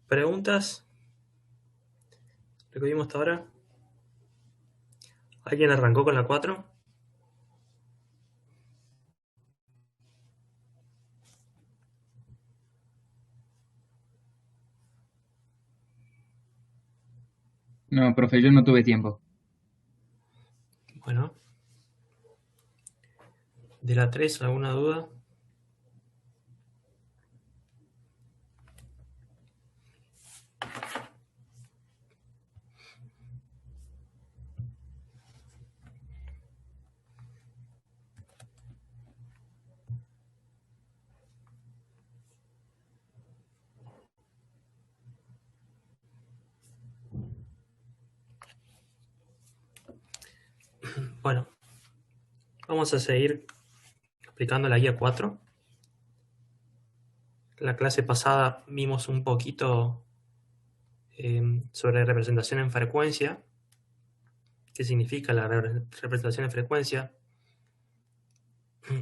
¿Preguntas? ¿Lo que vimos hasta ahora? ¿Alguien arrancó con la 4? No, profe, yo no tuve tiempo. Bueno, de la 3, ¿alguna duda? Bueno, vamos a seguir explicando la guía 4. La clase pasada vimos un poquito sobre representación en frecuencia. ¿Qué significa la representación en frecuencia?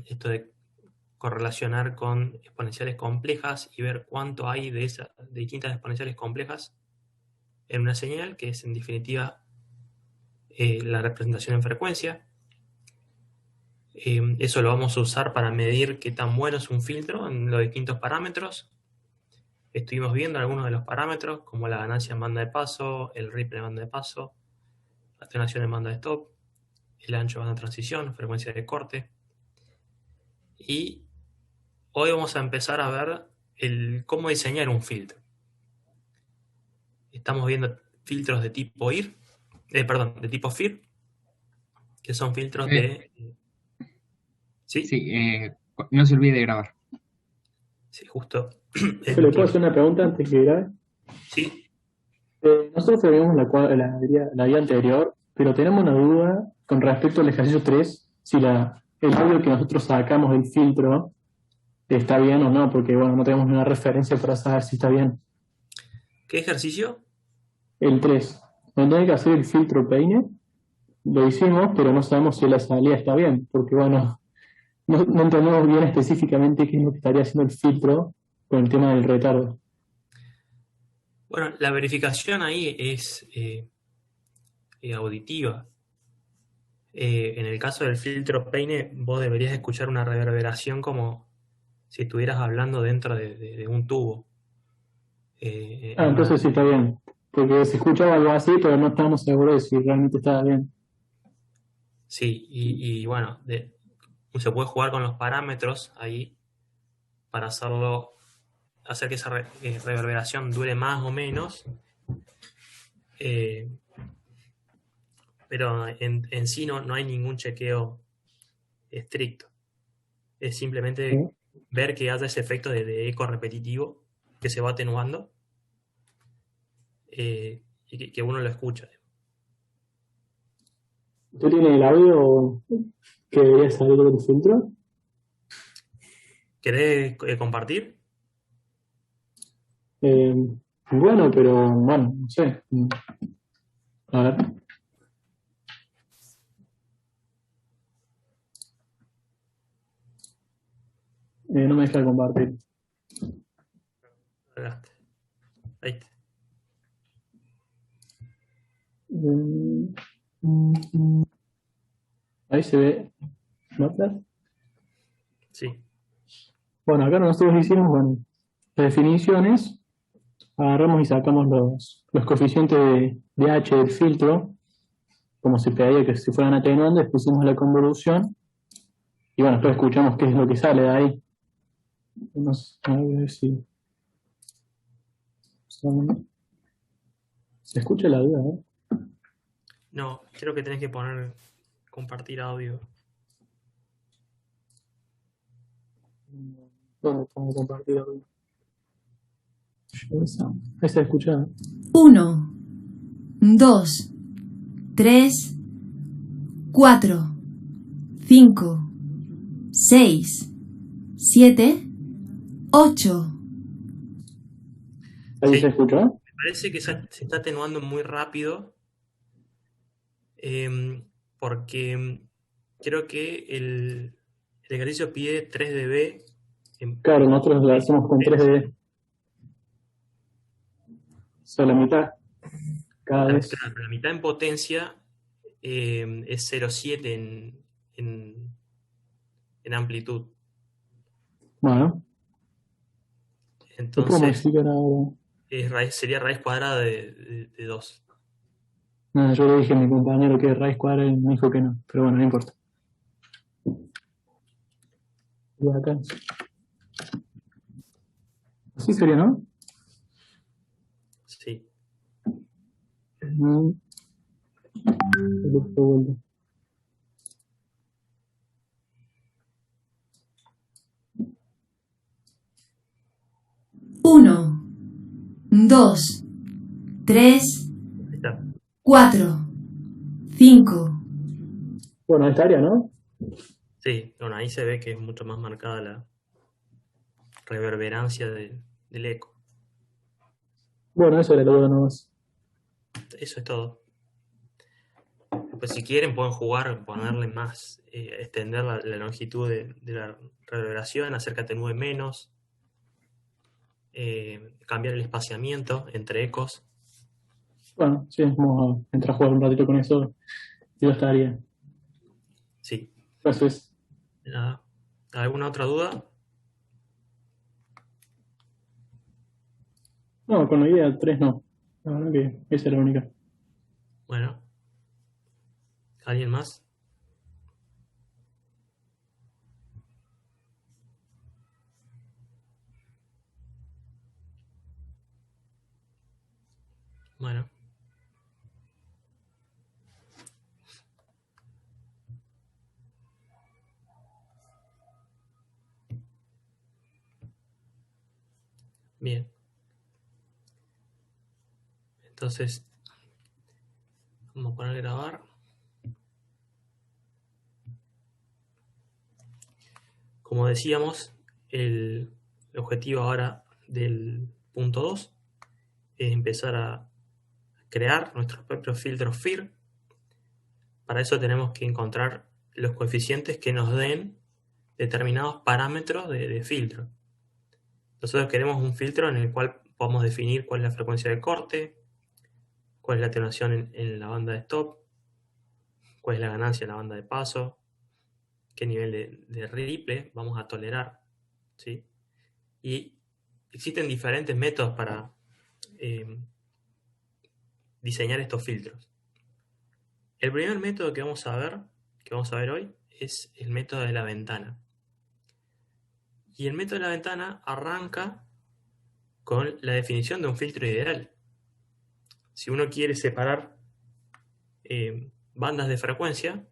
Esto de correlacionar con exponenciales complejas y ver cuánto hay de distintas exponenciales complejas en una señal, que es en definitiva la representación en frecuencia. Eso lo vamos a usar para medir qué tan bueno es un filtro en los distintos parámetros. Estuvimos viendo algunos de los parámetros, como la ganancia en banda de paso, el ripple en banda de paso, la atenuación en banda de stop, el ancho de banda de transición, frecuencia de corte. Y hoy vamos a empezar a ver cómo diseñar un filtro. Estamos viendo filtros de tipo de tipo FIR, que son filtros Eh, de... ¿Sí? sí, no se olvide de grabar. Sí, justo es Profe, lo ¿le puedo que... hacer una pregunta antes que grabe? Sí. Nosotros tenemos la guía anterior, pero tenemos una duda con respecto al ejercicio 3 si el audio que nosotros sacamos del filtro está bien o no, porque bueno, no tenemos una referencia para saber si está bien. ¿Qué ejercicio? El 3 donde hay que hacer el filtro peine, lo hicimos, pero no sabemos si la salida está bien, porque bueno, no entendemos bien específicamente qué es lo que estaría haciendo el filtro con el tema del retardo. Bueno, la verificación ahí es auditiva. En el caso del filtro peine, vos deberías escuchar una reverberación como si estuvieras hablando dentro de un tubo. Ah, entonces sí está bien, porque se escuchaba algo así, pero no estamos seguros de si realmente estaba bien. Sí, y bueno, se puede jugar con los parámetros ahí para hacer que esa reverberación dure más o menos, eh, pero en sí no hay ningún chequeo estricto. Es simplemente ¿Sí? ver que haya ese efecto de eco repetitivo que se va atenuando, y que uno lo escucha. ¿Tú tienes el audio que debería salir del filtro? ¿Querés compartir? Eh, bueno, pero bueno, no sé. A ver, no me deja compartir. Adelante. Ahí está. Eh, ahí se ve. ¿Notas? Sí. Bueno, acá nosotros hicimos bueno, las definiciones, agarramos y sacamos los coeficientes de H del filtro, como se pedía que si fueran atenuantes, pusimos la convolución y bueno, después escuchamos qué es lo que sale de ahí. Vamos a ver si se escucha la duda, ¿eh? No, creo que tenés que poner compartir audio. ¿Dónde pongo compartir audio? Ahí se escucha. Uno, 2, 3, 4, 5, 6, 7, 8. Ahí se Sí, escuchó. me parece que se está atenuando muy rápido, porque creo que el ejercicio pide 3 dB en Claro, nosotros lo hacemos con 3D. sea, la mitad cada vez. Claro, la mitad en potencia es 0,7 en amplitud. Bueno, ¿qué podemos Entonces, decir ahora? sería raíz cuadrada de 2. No, yo le dije a mi compañero que raíz cuadrada y me dijo que no, pero bueno, no importa. Y acá. Así sería, ¿no? Sí. Mm, el otro vuelve. Uno, dos, tres, Ahí está. 4, 5, Bueno, ahí estaría, ¿no? Sí, bueno, ahí se ve que es mucho más marcada la reverberancia del eco. Bueno, eso era lo bueno nomás. Eso es todo. Pues si quieren pueden jugar, ponerle más, extender la longitud de la reverberación, hacer que atenúe menos, cambiar el espaciamiento entre ecos. Bueno, sí, vamos a entrar a jugar un ratito con eso y ya estaría. Sí. Gracias. Nada. ¿Alguna otra duda? No, con la idea 3 no. La verdad que esa es la única. Bueno, ¿alguien más? Bueno. Bien. Entonces, vamos a poner a grabar. Como decíamos, el objetivo ahora del punto 2 es empezar a crear nuestros propios filtros FIR. Para eso tenemos que encontrar los coeficientes que nos den determinados parámetros de filtro. Nosotros queremos un filtro en el cual podamos definir cuál es la frecuencia de corte, cuál es la atenuación en la banda de stop, cuál es la ganancia en la banda de paso, qué nivel de ripple vamos a tolerar, ¿sí? Y existen diferentes métodos para diseñar estos filtros. El primer método que vamos a ver hoy, es el método de la ventana. Y el método de la ventana arranca con la definición de un filtro ideal. Si uno quiere separar bandas de frecuencia,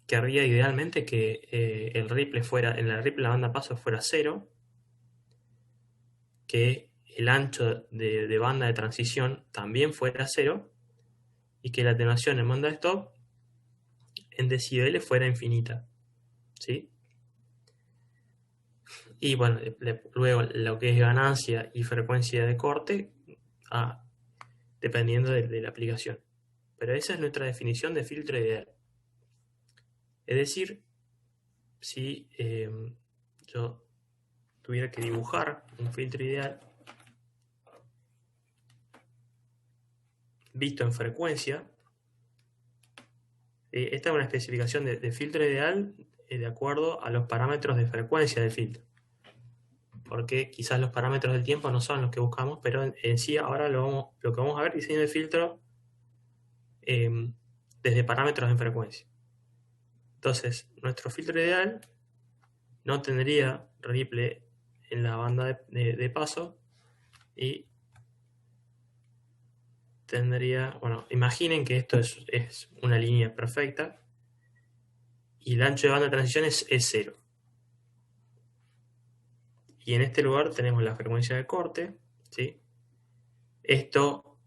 querría idealmente que el ripple fuera, en la ripple la banda paso fuera 0, que el ancho de banda de transición también fuera 0 y que la atenuación en banda de stop en decibeles fuera infinita, ¿sí? Y bueno, luego lo que es ganancia y frecuencia de corte, dependiendo de la aplicación. Pero esa es nuestra definición de filtro ideal. Es decir, si yo tuviera que dibujar un filtro ideal visto en frecuencia, esta es una especificación de filtro ideal de acuerdo a los parámetros de frecuencia del filtro. Porque quizás los parámetros del tiempo no son los que buscamos, pero en sí ahora lo que vamos a ver, diseño de filtro desde parámetros en frecuencia. Entonces, nuestro filtro ideal no tendría ripple en la banda de paso y tendría, bueno, imaginen que esto es una línea perfecta y el ancho de banda de transición es 0. Y en este lugar tenemos la frecuencia de corte, ¿sí? Esto,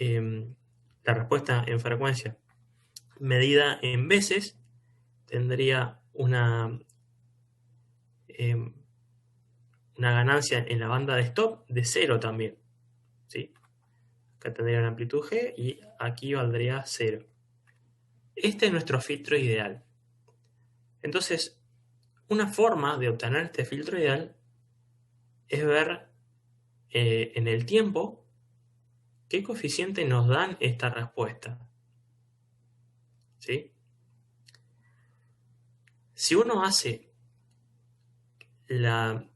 la respuesta en frecuencia medida en veces, tendría una ganancia en la banda de stop de 0 también, ¿sí? Acá tendría una amplitud G y aquí valdría 0. Este es nuestro filtro ideal. Entonces, una forma de obtener este filtro ideal es ver en el tiempo ¿Qué coeficiente nos dan esta respuesta? ¿Sí? Si uno hace la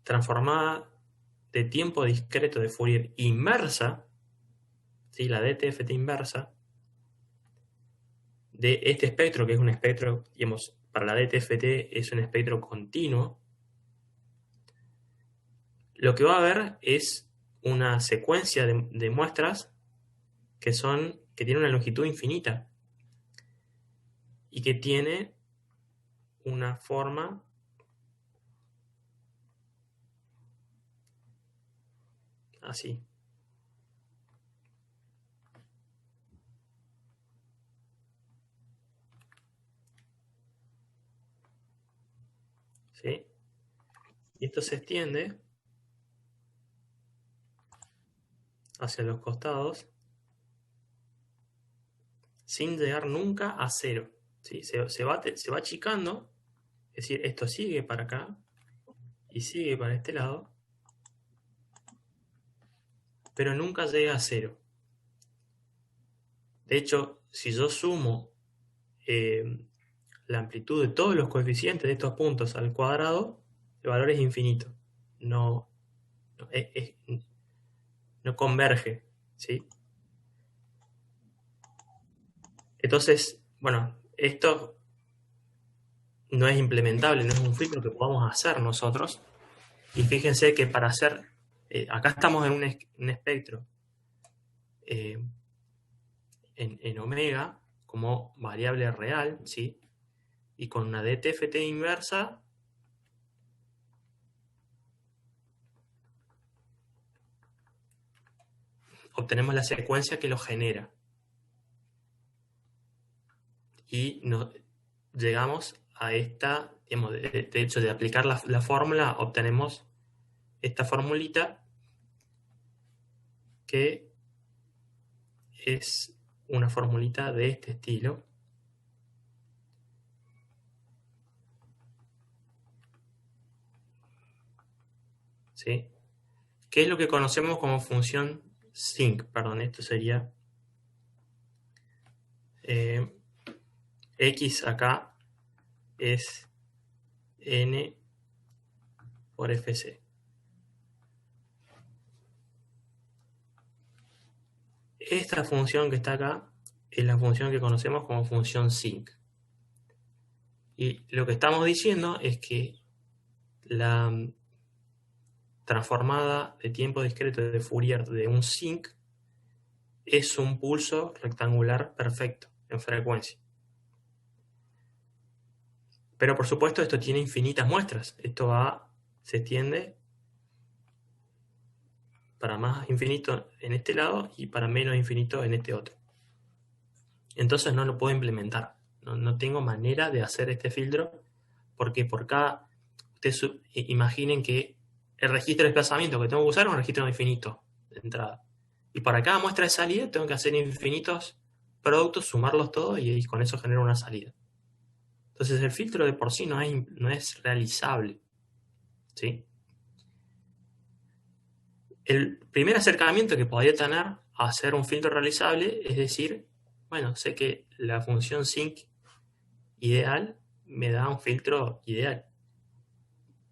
transformada de tiempo discreto de Fourier inversa, ¿sí? La DTFT inversa, de este espectro, que es un espectro, digamos, para la DTFT es un espectro continuo, lo que va a haber es una secuencia de muestras que tiene una longitud infinita y que tiene una forma así. ¿Sí? Y esto se extiende hacia los costados sin llegar nunca a cero. ¿Sí? Se va achicando, es decir, esto sigue para acá y sigue para este lado, pero nunca llega a cero. De hecho, si yo sumo la amplitud de todos los coeficientes de estos puntos al cuadrado, el valor es infinito. No converge. ¿Sí? Entonces, bueno, esto no es implementable, no es un filtro que podamos hacer nosotros. Y fíjense que para hacer, acá estamos en un espectro en omega como variable real, ¿sí? Y con una DTFT inversa obtenemos la secuencia que lo genera. Y llegamos a esta, digamos, de hecho de aplicar la fórmula, obtenemos esta formulita que es una formulita de este estilo. ¿Sí? ¿Qué es lo que conocemos como función sinc? Perdón, esto sería x acá es n por fc. Esta función que está acá es la función que conocemos como función sinc. Y lo que estamos diciendo es que la transformada de tiempo discreto de Fourier de un sinc es un pulso rectangular perfecto en frecuencia. Pero por supuesto esto tiene infinitas muestras. Esto se extiende para más infinito en este lado y para menos infinito en este otro. Entonces no lo puedo implementar. No tengo manera de hacer este filtro porque por cada... Ustedes imaginen que el registro de desplazamiento que tengo que usar es un registro infinito de entrada. Y para cada muestra de salida tengo que hacer infinitos productos, sumarlos todos y con eso genero una salida. Entonces el filtro de por sí no es realizable. ¿Sí? El primer acercamiento que podría tener a hacer un filtro realizable es decir, bueno, sé que la función sinc ideal me da un filtro ideal.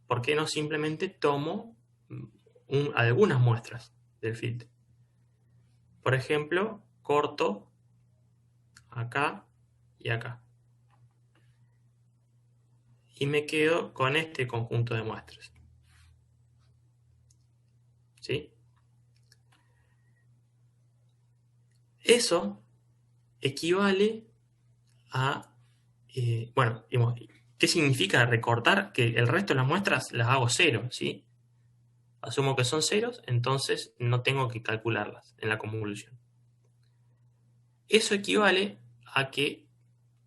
¿Por qué no simplemente tomo algunas muestras del filtro? Por ejemplo, corto acá y acá. Y me quedo con este conjunto de muestras. ¿Sí? Eso equivale a... bueno, digamos, ¿qué significa recortar? Que el resto de las muestras las hago cero, ¿sí? Asumo que son ceros, entonces no tengo que calcularlas en la convolución. Eso equivale a que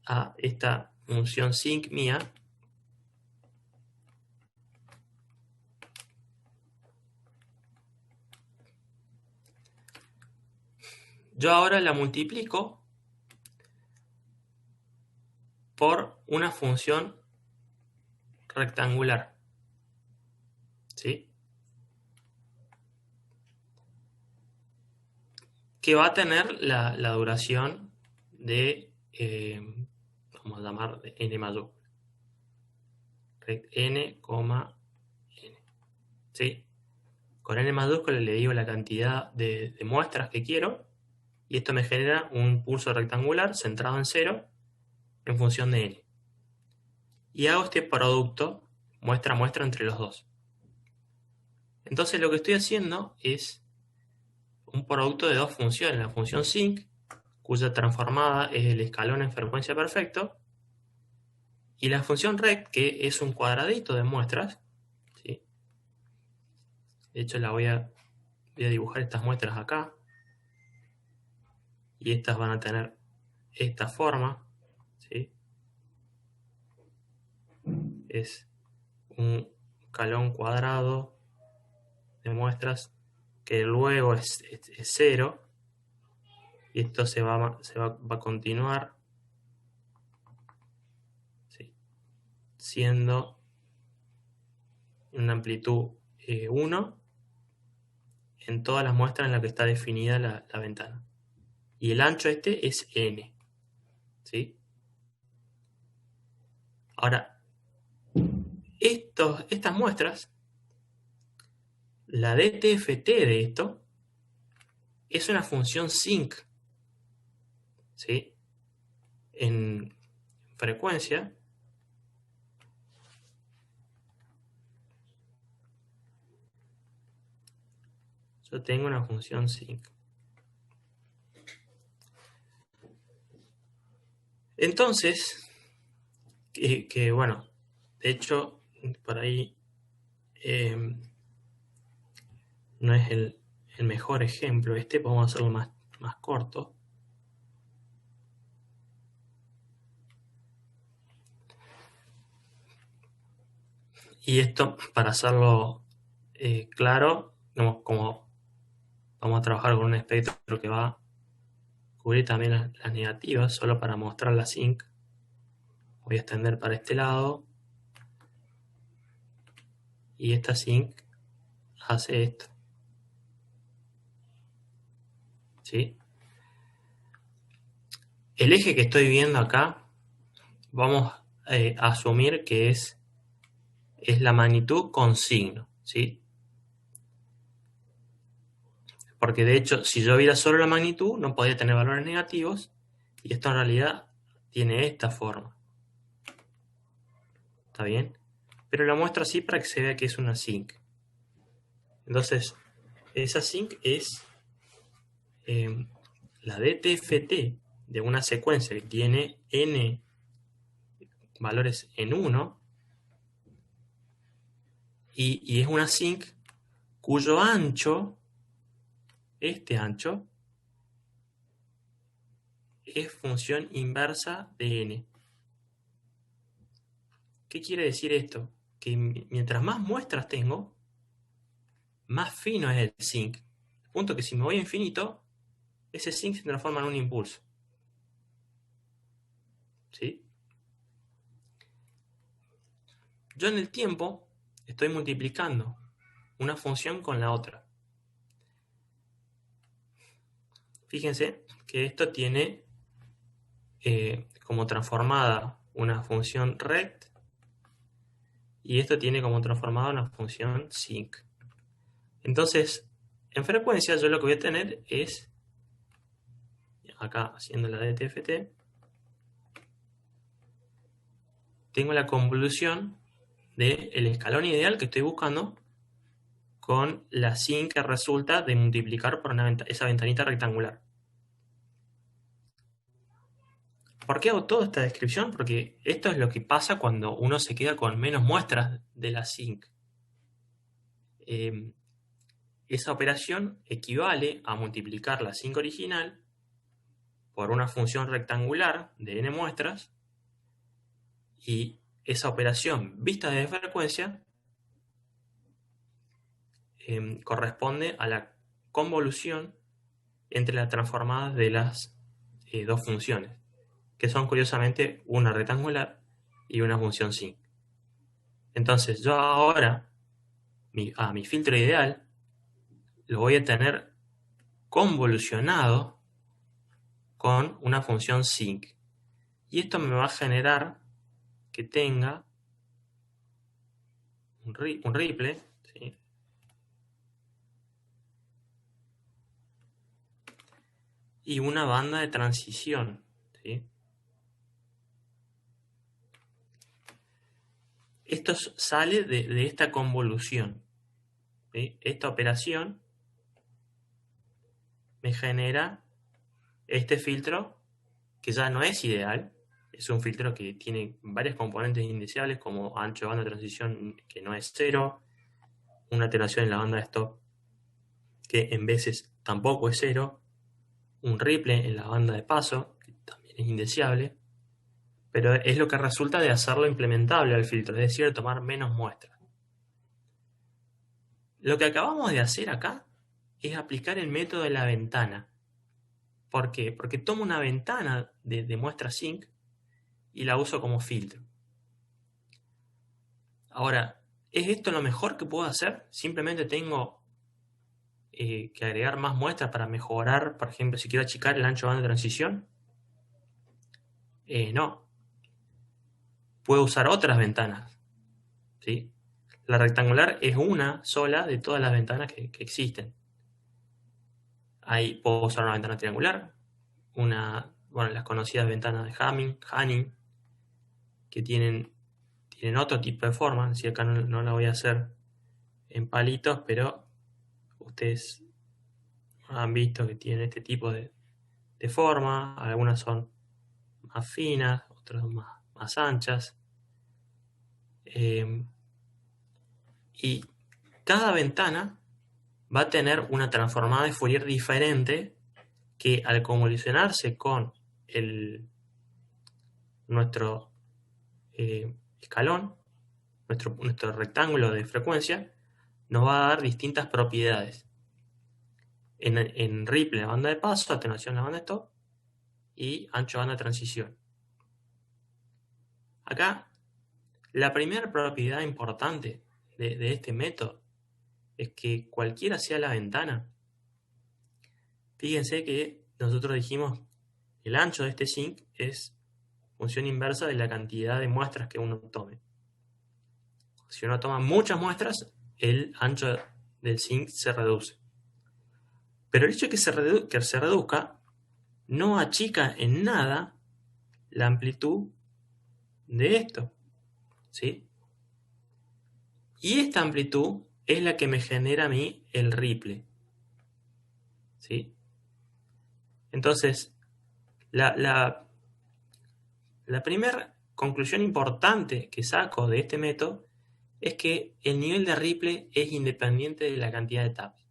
a esta función sinc mía yo ahora la multiplico por una función rectangular. ¿Sí? que va a tener la duración de, vamos a llamar de n mayúscula. N, n. ¿Sí? Con n mayúscula le digo la cantidad de muestras que quiero y esto me genera un pulso rectangular centrado en 0 en función de n. Y hago este producto muestra a muestra entre los dos. Entonces lo que estoy haciendo es un producto de dos funciones. La función sinc, cuya transformada es el escalón en frecuencia perfecto, y la función rect, que es un cuadradito de muestras. ¿Sí? De hecho, voy a dibujar estas muestras acá. Y estas van a tener esta forma. ¿Sí? Es un escalón cuadrado de muestras que luego es 0. Y esto va a continuar, ¿sí?, siendo una amplitud 1 en todas las muestras en las que está definida la ventana. Y el ancho este es n. ¿Sí? Ahora, estas muestras, la DTFT de esto, es una función sinc. ¿Sí? En frecuencia, yo tengo una función sinc. Entonces, bueno, de hecho, por ahí no es el mejor ejemplo. Vamos a hacerlo más corto. Y esto, para hacerlo claro, como vamos a trabajar con un espectro que va a cubrir también las negativas, solo para mostrar la sinc, voy a extender para este lado. Y esta sinc hace esto. ¿Sí? El eje que estoy viendo acá, vamos a asumir que es la magnitud con signo. ¿Sí? Porque de hecho, si yo viera solo la magnitud, no podría tener valores negativos. Y esto en realidad tiene esta forma. ¿Está bien? Pero la muestro así para que se vea que es una sinc. Entonces, esa sinc es la DTFT de una secuencia que tiene n valores en 1 y es una sinc cuyo ancho, este ancho, es función inversa de n. ¿Qué quiere decir esto? Que mientras más muestras tengo, más fino es el sinc. Al punto que si me voy a infinito, ese sinc se transforma en un impulso. ¿Sí? Yo en el tiempo estoy multiplicando una función con la otra. Fíjense que esto tiene como transformada una función rect y esto tiene como transformada una función sinc. Entonces, en frecuencia yo lo que voy a tener es, acá haciendo la DTFT, tengo la convolución del escalón ideal que estoy buscando con la sinc que resulta de multiplicar por esa ventanita rectangular. ¿Por qué hago toda esta descripción? Porque esto es lo que pasa cuando uno se queda con menos muestras de la sinc. Esa operación equivale a multiplicar la sinc original por una función rectangular de n muestras y esa operación vista desde frecuencia corresponde a la convolución entre las transformadas de las dos funciones, que son curiosamente una rectangular y una función sinc. Entonces yo ahora, mi filtro ideal, lo voy a tener convolucionado con una función sinc. Y esto me va a generar que tenga un ripple, ¿sí? Y una banda de transición, ¿sí? Esto sale de esta convolución, ¿sí? Esta operación me genera este filtro que ya no es ideal. Es un filtro que tiene varias componentes indeseables, como ancho de banda de transición que no es 0, una atenuación en la banda de stop que en veces tampoco es 0, un ripple en la banda de paso, que también es indeseable, pero es lo que resulta de hacerlo implementable al filtro, es decir, tomar menos muestras. Lo que acabamos de hacer acá es aplicar el método de la ventana. ¿Por qué? Porque tomo una ventana de muestra sync y la uso como filtro. Ahora, ¿es esto lo mejor que puedo hacer? Simplemente tengo que agregar más muestras para mejorar, por ejemplo, si quiero achicar el ancho de banda de transición. No. Puedo usar otras ventanas, ¿sí? La rectangular es una sola de todas las ventanas que existen. Ahí puedo usar una ventana triangular, las conocidas ventanas de Hanning, que tienen otro tipo de forma. Si acá no la voy a hacer en palitos, pero ustedes han visto que tienen este tipo de forma. Algunas son más finas, otras más anchas. Y cada ventana va a tener una transformada de Fourier diferente que al convolucionarse con nuestro escalón, nuestro rectángulo de frecuencia, nos va a dar distintas propiedades. En ripple en la banda de paso, atenuación en la banda de stop y ancho de banda de transición. Acá, la primera propiedad importante de este método es que cualquiera sea la ventana, fíjense que nosotros dijimos el ancho de este sync es función inversa de la cantidad de muestras que uno tome. Si uno toma muchas muestras, el ancho del sync se reduce. Pero el hecho de que se reduzca no achica en nada la amplitud de esto, ¿sí? Y esta amplitud es la que me genera a mí el ripple, ¿sí? Entonces, la primera conclusión importante que saco de este método es que el nivel de ripple es independiente de la cantidad de taps,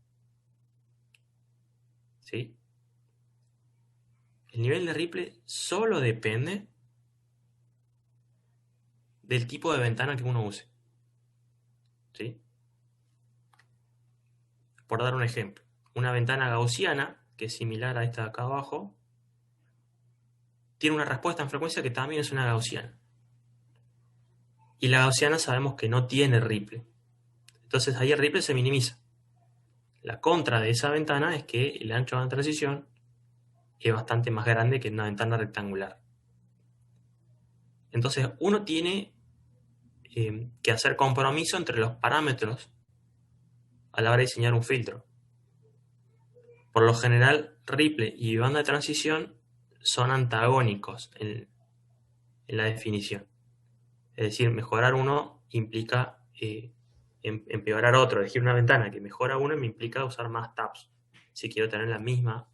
¿sí? El nivel de ripple solo depende del tipo de ventana que uno use, ¿sí? Por dar un ejemplo, una ventana gaussiana, que es similar a esta de acá abajo, tiene una respuesta en frecuencia que también es una gaussiana. Y la gaussiana sabemos que no tiene ripple. Entonces ahí el ripple se minimiza. La contra de esa ventana es que el ancho de transición es bastante más grande que una ventana rectangular. Entonces uno tiene que hacer compromiso entre los parámetros a la hora de diseñar un filtro. Por lo general, ripple y banda de transición son antagónicos en la definición. Es decir, mejorar uno implica empeorar otro. Elegir una ventana que mejora uno me implica usar más taps si quiero tener el mismo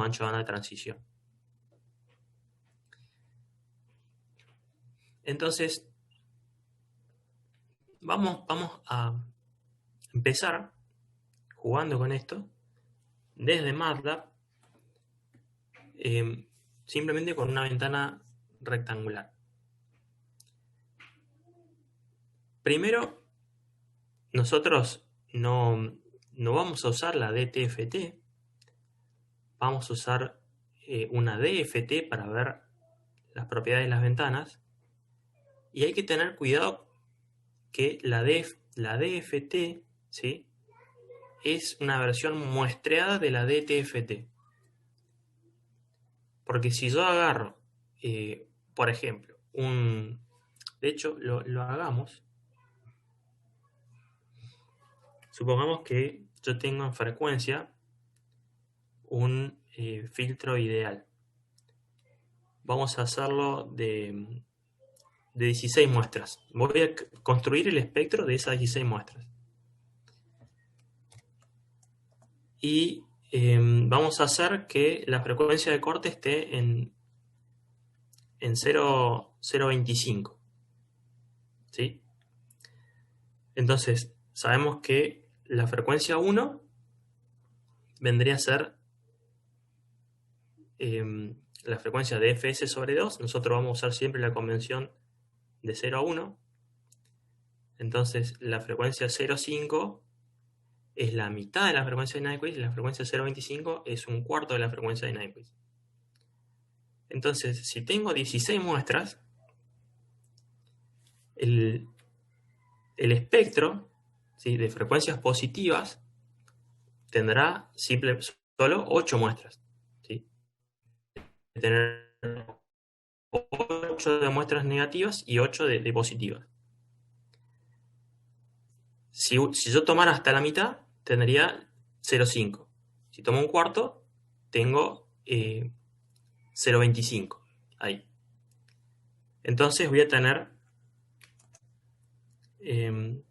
ancho de banda de transición. Entonces, vamos a empezar jugando con esto desde MATLAB, simplemente con una ventana rectangular. Primero, nosotros no vamos a usar la DTFT, vamos a usar una DFT para ver las propiedades de las ventanas, y hay que tener cuidado que la DFT, ¿sí?, es una versión muestreada de la DTFT. Porque si yo agarro, por ejemplo, de hecho, lo hagamos. Supongamos que yo tengo en frecuencia un filtro ideal. Vamos a hacerlo de 16 muestras. Voy a construir el espectro de esas 16 muestras. Y vamos a hacer que la frecuencia de corte esté en 0.25. ¿Sí? Entonces, sabemos que la frecuencia 1 vendría a ser la frecuencia de fs sobre 2. Nosotros vamos a usar siempre la convención de 0 a 1. Entonces, la frecuencia 0.5 es la mitad de la frecuencia de Nyquist y la frecuencia 0.25 es un cuarto de la frecuencia de Nyquist. Entonces, si tengo 16 muestras, el espectro, ¿sí?, de frecuencias positivas tendrá solo 8 muestras. ¿Sí? Tener 8 de muestras negativas y 8 de positivas. Si yo tomara hasta la mitad, tendría 0.5. Si tomo un cuarto, tengo 0.25. Ahí. Entonces voy a tener 1,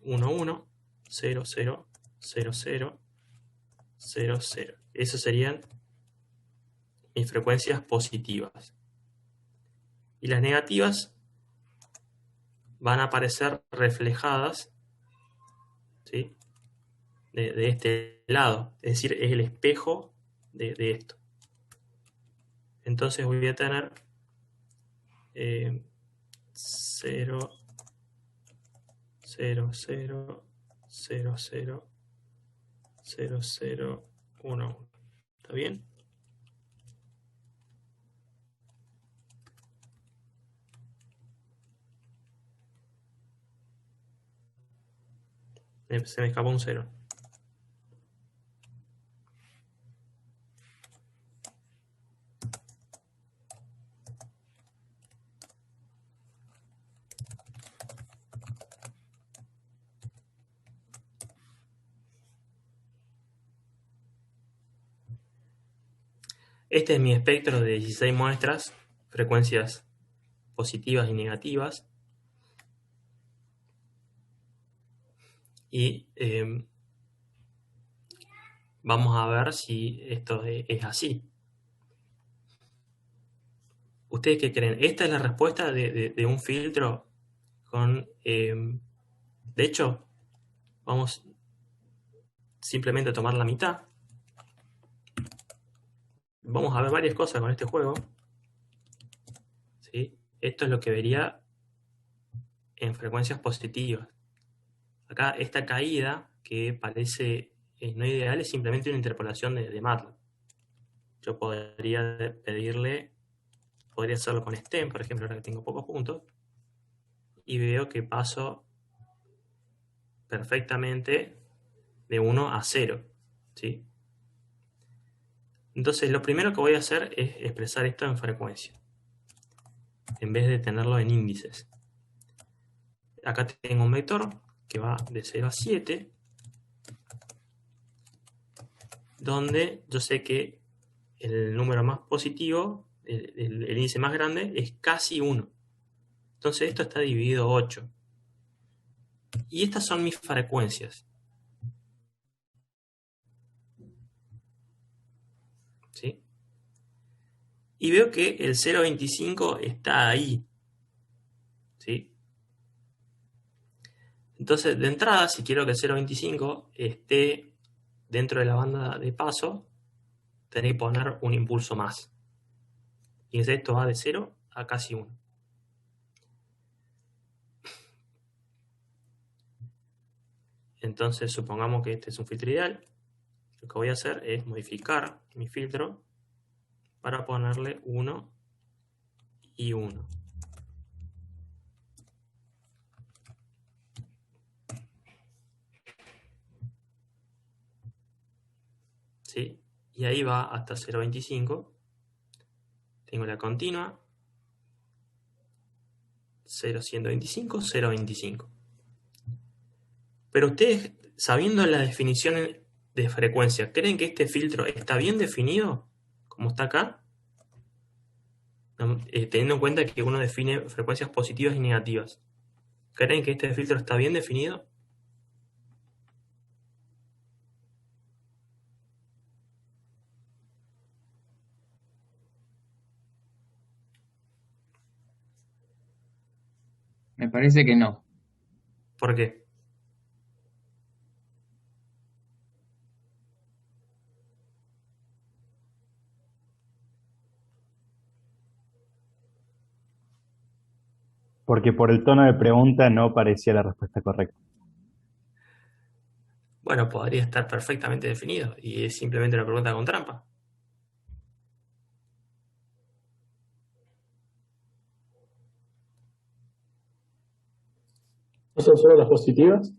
1, 0, 0, 0, 0, 0, 0. Esas serían mis frecuencias positivas. Y las negativas van a aparecer reflejadas, ¿sí?, de este lado. Es decir, es el espejo de esto. Entonces voy a tener 0, 0, 0, 0, 0, 0, 0, 1, 1. ¿Está bien? Se me escapó un 0. Este es mi espectro de 16 muestras, frecuencias positivas y negativas. Y vamos a ver si esto es así. ¿Ustedes qué creen? Esta es la respuesta de un filtro con... de hecho, vamos simplemente a tomar la mitad. Vamos a ver varias cosas con este juego. ¿Sí? Esto es lo que vería en frecuencias positivas. Acá esta caída que parece no ideal es simplemente una interpolación de MATLAB. Yo podría pedirle, podría hacerlo con STEM, por ejemplo, ahora que tengo pocos puntos, y veo que paso perfectamente de 1 a 0. ¿Sí? Entonces lo primero que voy a hacer es expresar esto en frecuencia, en vez de tenerlo en índices. Acá tengo un vector que va de 0 a 7, donde yo sé que el número más positivo, el índice más grande, es casi 1. Entonces esto está dividido 8. Y estas son mis frecuencias. ¿Sí? Y veo que el 0.25 está ahí. ¿Sí? Entonces, de entrada, si quiero que el 0.25 esté dentro de la banda de paso, tenéis que poner un impulso más. Y esto va de 0 a casi 1. Entonces, supongamos que este es un filtro ideal. Lo que voy a hacer es modificar mi filtro para ponerle 1 y 1. ¿sí? Y ahí va hasta 0,25. Tengo la continua, 0,125, 0,25. Pero ustedes, sabiendo la definición de frecuencia, ¿creen que este filtro está bien definido? Como está acá. Teniendo en cuenta que uno define frecuencias positivas y negativas. ¿Creen que este filtro está bien definido? Me parece que no. ¿Por qué? Porque por el tono de pregunta no parecía la respuesta correcta. Bueno, podría estar perfectamente definido y es simplemente una pregunta con trampa. ¿No son solo las positivas?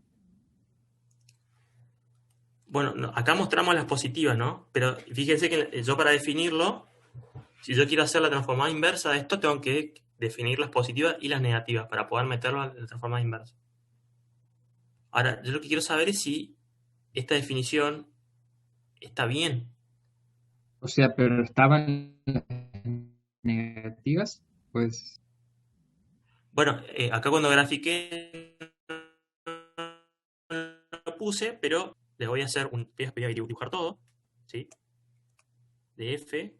Bueno, acá mostramos las positivas, ¿no? Pero fíjense que yo para definirlo, si yo quiero hacer la transformada inversa de esto, tengo que definir las positivas y las negativas para poder meterlo en la transformada inversa. Ahora, yo lo que quiero saber es si esta definición está bien. O sea, pero estaban las negativas, pues Bueno, acá cuando grafiqué lo puse, pero les voy a hacer voy a dibujar todo, ¿sí? De F,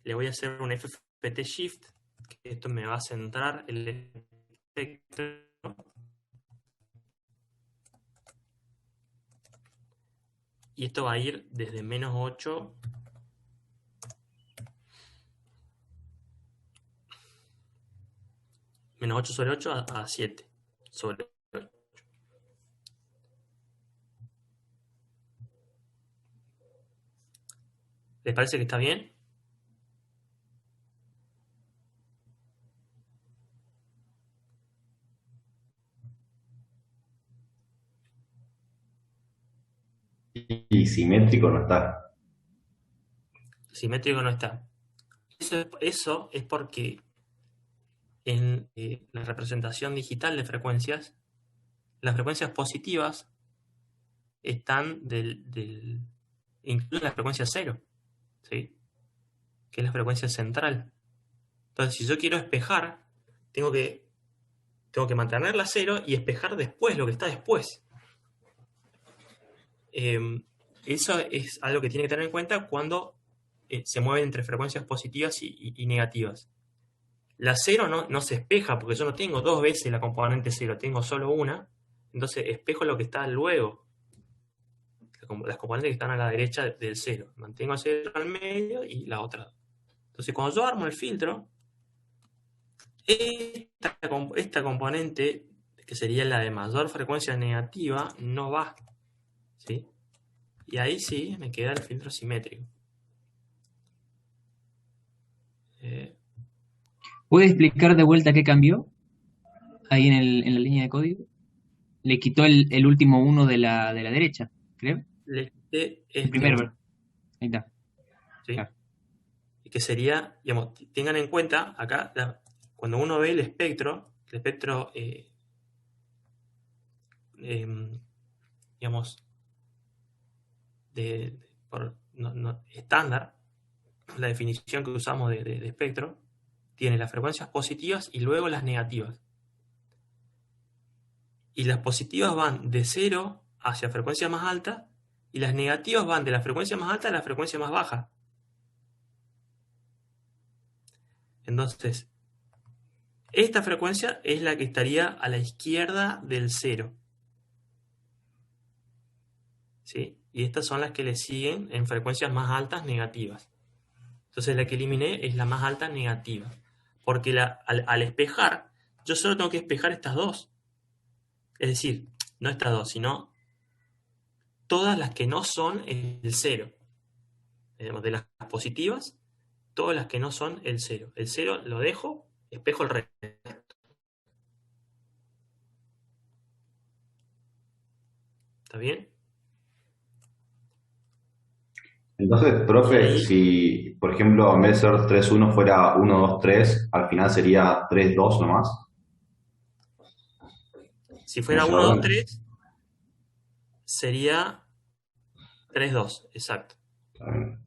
le voy a hacer un FPT Shift, que esto me va a centrar el espectro. Y esto va a ir desde -8 sobre 8 a 7 sobre 8. ¿Les parece que está bien? Y simétrico no está. Simétrico no está. Eso es porque en la representación digital de frecuencias, las frecuencias positivas están incluyen la frecuencia cero, ¿sí? Que es la frecuencia central. Entonces, si yo quiero espejar, tengo que mantenerla cero y espejar después lo que está después. Eso es algo que tiene que tener en cuenta cuando se mueven entre frecuencias positivas y negativas. La cero no se espeja porque yo no tengo dos veces la componente cero, tengo solo una. Entonces espejo lo que está luego, las componentes que están a la derecha del cero. Mantengo el cero al medio y la otra. Entonces cuando yo armo el filtro, esta componente, que sería la de mayor frecuencia negativa, no va, ¿sí? Y ahí sí me queda el filtro simétrico. ¿puede explicar de vuelta qué cambió ahí en la línea de código? Le quitó el último uno de la derecha, creo. Le quité El este primero, 1, ahí está. ¿sí? Claro. Y que sería, digamos, tengan en cuenta acá, cuando uno ve el espectro digamos, estándar, la definición que usamos de espectro, tiene las frecuencias positivas y luego las negativas. Y las positivas van de 0 hacia frecuencia más alta y las negativas van de la frecuencia más alta a la frecuencia más baja. Entonces, esta frecuencia es la que estaría a la izquierda del 0. ¿Sí? Y estas son las que le siguen en frecuencias más altas negativas. Entonces la que eliminé es la más alta negativa. Porque al espejar, yo solo tengo que espejar estas dos. Es decir, no estas dos, sino todas las que no son el 0. De las positivas, todas las que no son el 0. El 0 lo dejo, espejo el resto. ¿Está bien? Entonces, Y profe, ahí, si, por ejemplo, en vez de ser 3-1 fuera 1-2-3, al final sería 3-2 nomás, si en fuera ese uno 2 orden. 3 sería 3 2 exacto. Está bien.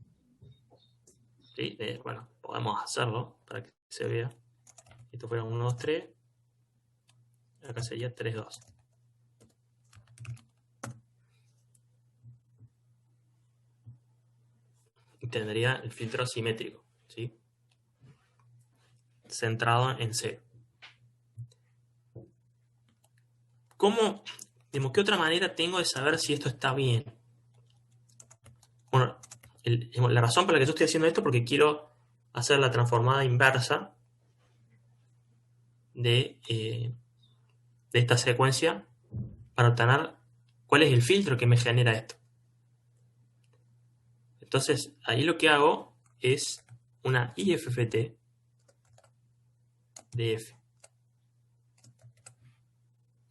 ¿Sí? Bueno, podemos hacerlo para que se vea. Esto fuera 1 2 3 acá sería 3 2. Y tendría el filtro simétrico, ¿sí? Centrado en cero. ¿Cómo, digamos, qué otra manera tengo de saber si esto está bien? Bueno, la razón por la que yo estoy haciendo esto es porque quiero hacer la transformada inversa de esta secuencia para obtener cuál es el filtro que me genera esto. Entonces, ahí lo que hago es una IFFT de F.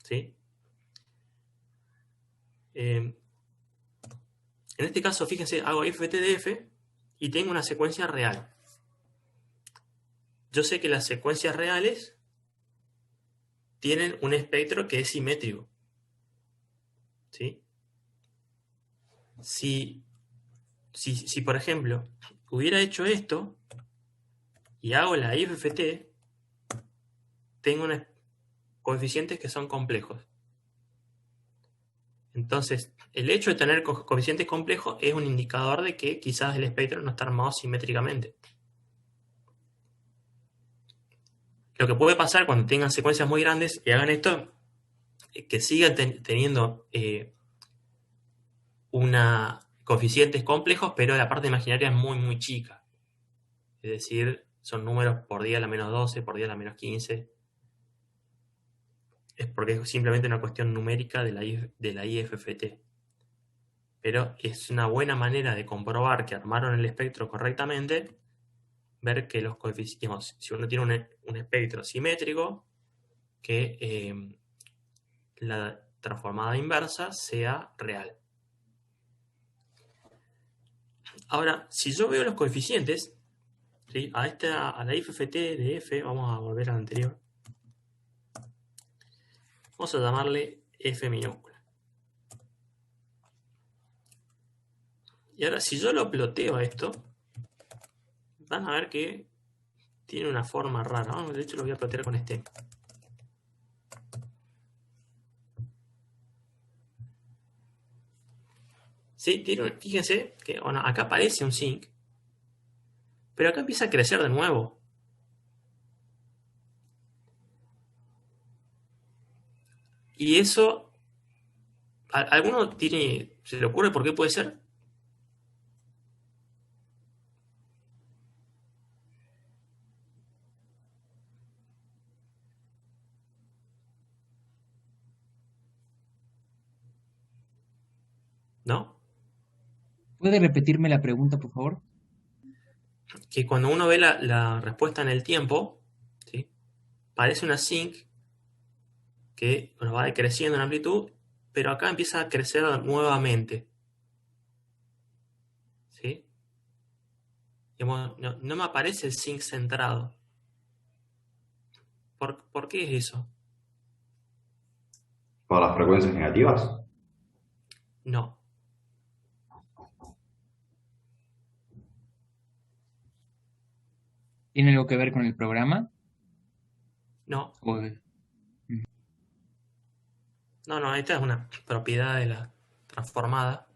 ¿Sí? En este caso, fíjense, hago IFFT de F y tengo una secuencia real. Yo sé que las secuencias reales tienen un espectro que es simétrico. ¿Sí? Si, por ejemplo, hubiera hecho esto y hago la IFFT, tengo unos coeficientes que son complejos. Entonces, el hecho de tener coeficientes complejos es un indicador de que quizás el espectro no está armado simétricamente. Lo que puede pasar cuando tengan secuencias muy grandes y hagan esto, es que sigan teniendo coeficientes complejos, pero la parte imaginaria es muy, muy chica. Es decir, son números por 10 a la menos 12, por 10 a la menos 15. Es porque es simplemente una cuestión numérica de la IFFT. Pero es una buena manera de comprobar que armaron el espectro correctamente, ver que los coeficientes, si uno tiene un espectro simétrico, que la transformada inversa sea real. Ahora, si yo veo los coeficientes, ¿sí? A la IFFT de F, vamos a volver al anterior, vamos a llamarle F minúscula. Y ahora, si yo lo ploteo a esto, van a ver que tiene una forma rara. ¿No? De hecho, lo voy a plotear con este. ¿Sí? Fíjense que bueno, acá aparece un zinc, pero acá empieza a crecer de nuevo. Y eso, ¿alguno se le ocurre por qué puede ser? ¿No? ¿Puede repetirme la pregunta, por favor? Que cuando uno ve la respuesta en el tiempo, ¿sí? Parece una zinc que bueno, va decreciendo en amplitud, pero acá empieza a crecer nuevamente. ¿Sí? Digamos, no me aparece el zinc centrado. ¿Por qué es eso? ¿Por las frecuencias negativas? No. ¿Tiene algo que ver con el programa? No. ¿O- No, esta es una propiedad de la transformada.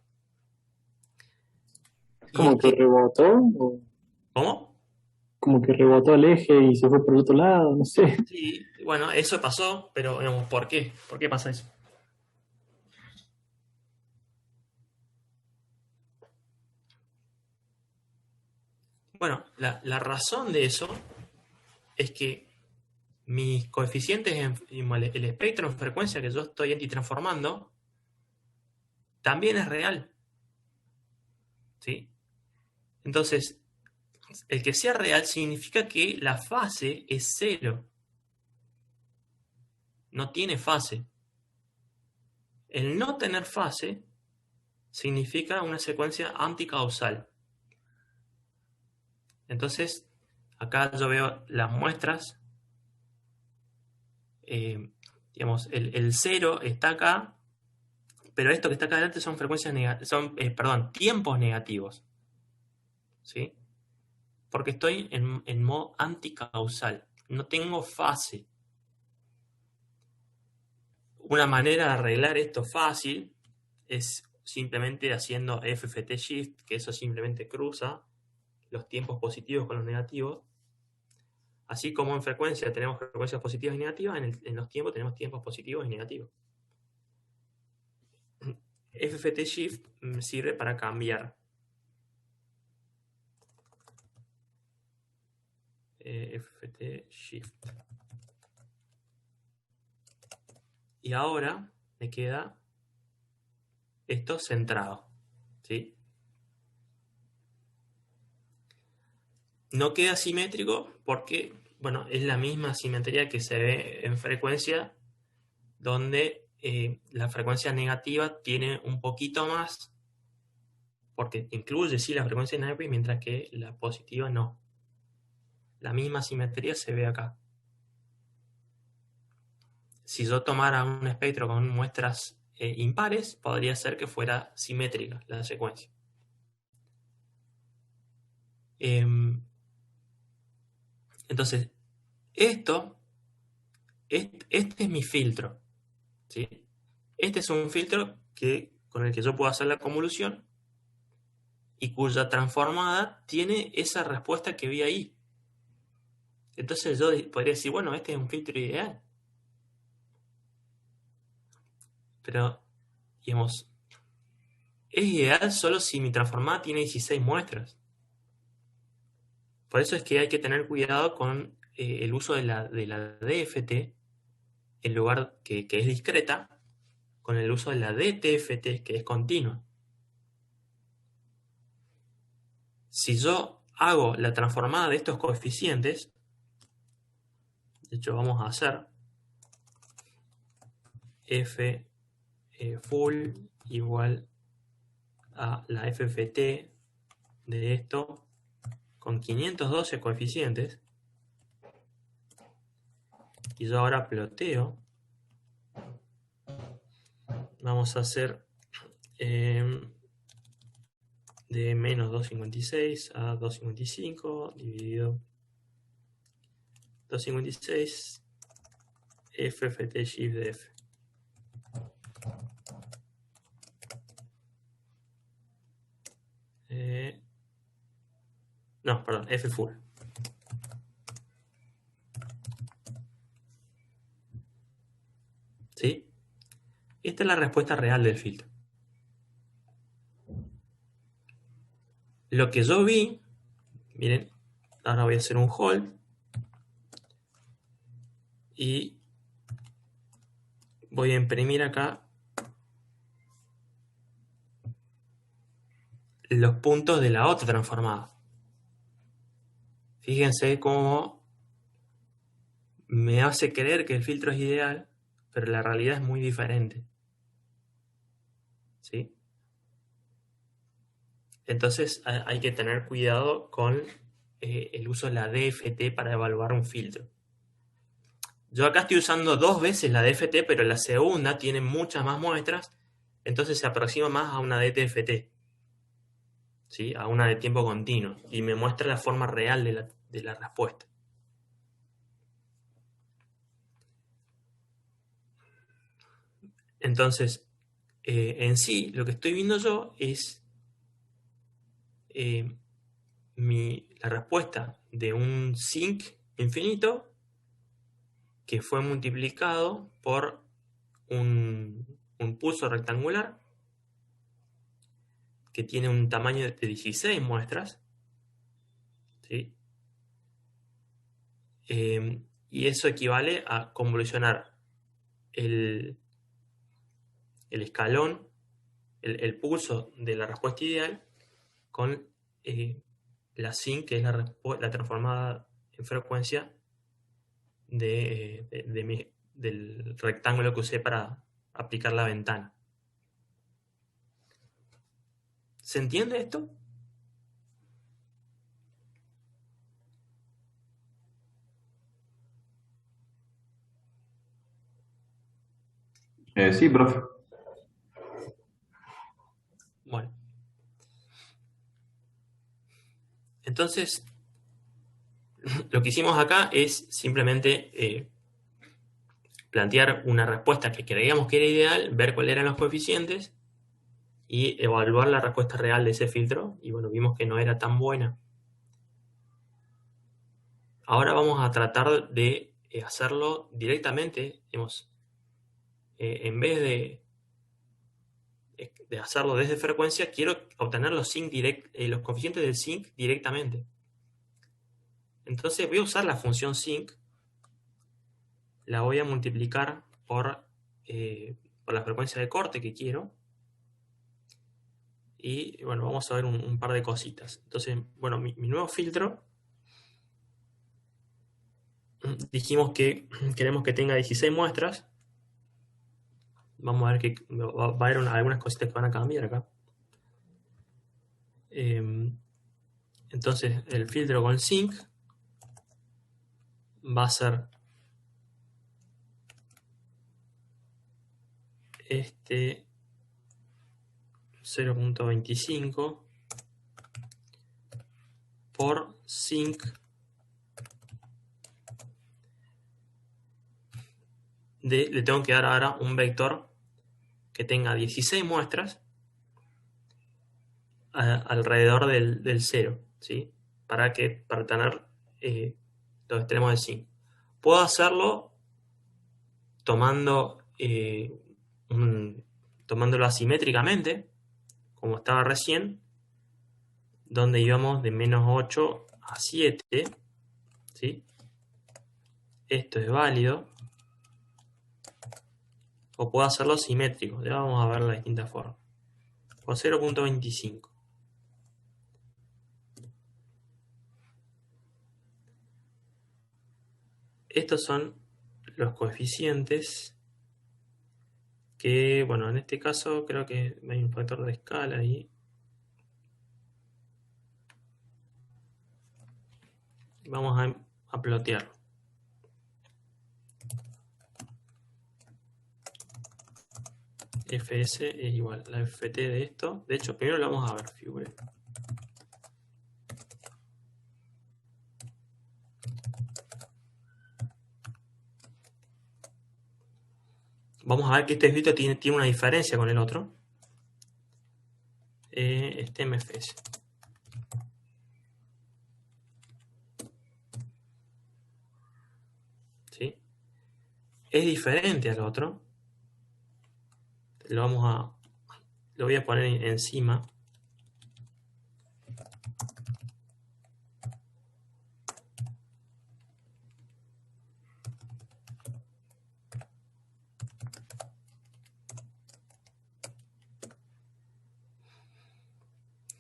Y es Como que que, rebotó, o ¿cómo? como que rebotó el eje y se fue por el otro lado, no sé. Sí, bueno, eso pasó, pero digamos, ¿por qué? ¿Por qué pasa eso? Bueno, la razón de eso es que mis coeficientes, el espectro en frecuencia que yo estoy antitransformando, también es real. ¿Sí? Entonces, el que sea real significa que la fase es cero. No tiene fase. El no tener fase significa una secuencia anticausal. Entonces, acá yo veo las muestras. Digamos, el 0 está acá, pero esto que está acá adelante son tiempos negativos. ¿Sí? Porque estoy en modo anticausal. No tengo fase. Una manera de arreglar esto fácil es simplemente haciendo FFT Shift, que eso simplemente cruza los tiempos positivos con los negativos. Así como en frecuencia tenemos frecuencias positivas y negativas, en los tiempos tenemos tiempos positivos y negativos. FFT Shift sirve para cambiar. FFT Shift. Y ahora me queda esto centrado. ¿Sí? No queda simétrico porque, bueno, es la misma simetría que se ve en frecuencia, donde la frecuencia negativa tiene un poquito más, porque incluye sí la frecuencia negativa, mientras que la positiva no. La misma simetría se ve acá. Si yo tomara un espectro con muestras impares, podría ser que fuera simétrica la secuencia. Entonces, este es mi filtro. ¿Sí? Este es un filtro con el que yo puedo hacer la convolución y cuya transformada tiene esa respuesta que vi ahí. Entonces yo podría decir, bueno, este es un filtro ideal. Pero, digamos, es ideal solo si mi transformada tiene 16 muestras. Por eso es que hay que tener cuidado con el uso de la DFT, en lugar que es discreta, con el uso de la DTFT, que es continua. Si yo hago la transformada de estos coeficientes, de hecho vamos a hacer F full igual a la FFT de esto con 512 coeficientes, y yo ahora ploteo. Vamos a hacer de menos 256 a 255 dividido 256 FFT shift de F. No, perdón, F full. ¿Sí? Esta es la respuesta real del filtro. Lo que yo vi, miren, ahora voy a hacer un hold y voy a imprimir acá los puntos de la otra transformada. Fíjense cómo me hace creer que el filtro es ideal, pero la realidad es muy diferente. ¿Sí? Entonces hay que tener cuidado con el uso de la DFT para evaluar un filtro. Yo acá estoy usando 2 veces la DFT, pero la segunda tiene muchas más muestras, entonces se aproxima más a una DTFT, ¿sí? A una de tiempo continuo, y me muestra la forma real de la respuesta. Entonces, en sí, lo que estoy viendo yo es la respuesta de un sinc infinito que fue multiplicado por un pulso rectangular que tiene un tamaño de 16 muestras, ¿sí? Y eso equivale a convolucionar el escalón, el pulso de la respuesta ideal con la sin, que es la transformada en frecuencia del rectángulo que usé para aplicar la ventana. ¿Se entiende esto? Sí, profe. Bueno, entonces lo que hicimos acá es simplemente plantear una respuesta que creíamos que era ideal, ver cuáles eran los coeficientes y evaluar la respuesta real de ese filtro. Y bueno, vimos que no era tan buena. Ahora vamos a tratar de hacerlo directamente. En vez de hacerlo desde frecuencia, quiero obtener los coeficientes del sinc directamente. Entonces voy a usar la función sinc. La voy a multiplicar por la frecuencia de corte que quiero. Y bueno, vamos a ver un par de cositas. Entonces, bueno, mi nuevo filtro, dijimos que queremos que tenga 16 muestras. Vamos a ver que va a haber algunas cositas que van a cambiar acá. Entonces, el filtro con sync va a ser este 0.25 por sync le tengo que dar ahora un vector que tenga 16 muestras alrededor del 0, ¿sí? Para tener los extremos de sync. Puedo hacerlo tomándolo asimétricamente, como estaba recién, donde íbamos de menos 8 a 7, ¿sí? Esto es válido. O puedo hacerlo simétrico. Ya vamos a ver las distintas formas. Por 0.25. Estos son los coeficientes que, bueno, en este caso creo que hay un factor de escala ahí. Vamos a plotearlo. Fs es igual a la ft de esto. De hecho, primero lo vamos a ver, figure. Vamos a ver que este filtro tiene una diferencia con el otro. Este MFS. ¿Sí? Es diferente al otro. Lo voy a poner encima.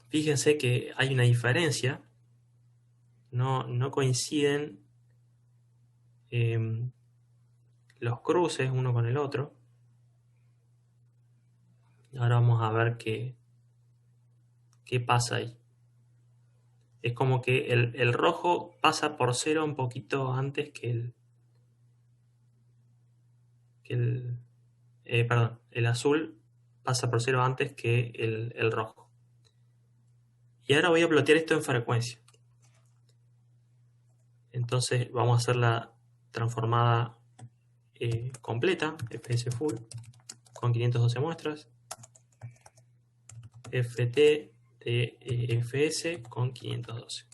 Fíjense que hay una diferencia. No coinciden los cruces uno con el otro. Ahora vamos a ver qué pasa ahí. Es como que el rojo pasa por 0 un poquito antes que el azul pasa por 0 antes que el rojo. Y ahora voy a plotear esto en frecuencia. Entonces vamos a hacer la transformada completa, fs full, con 512 muestras. ft de fs con 512.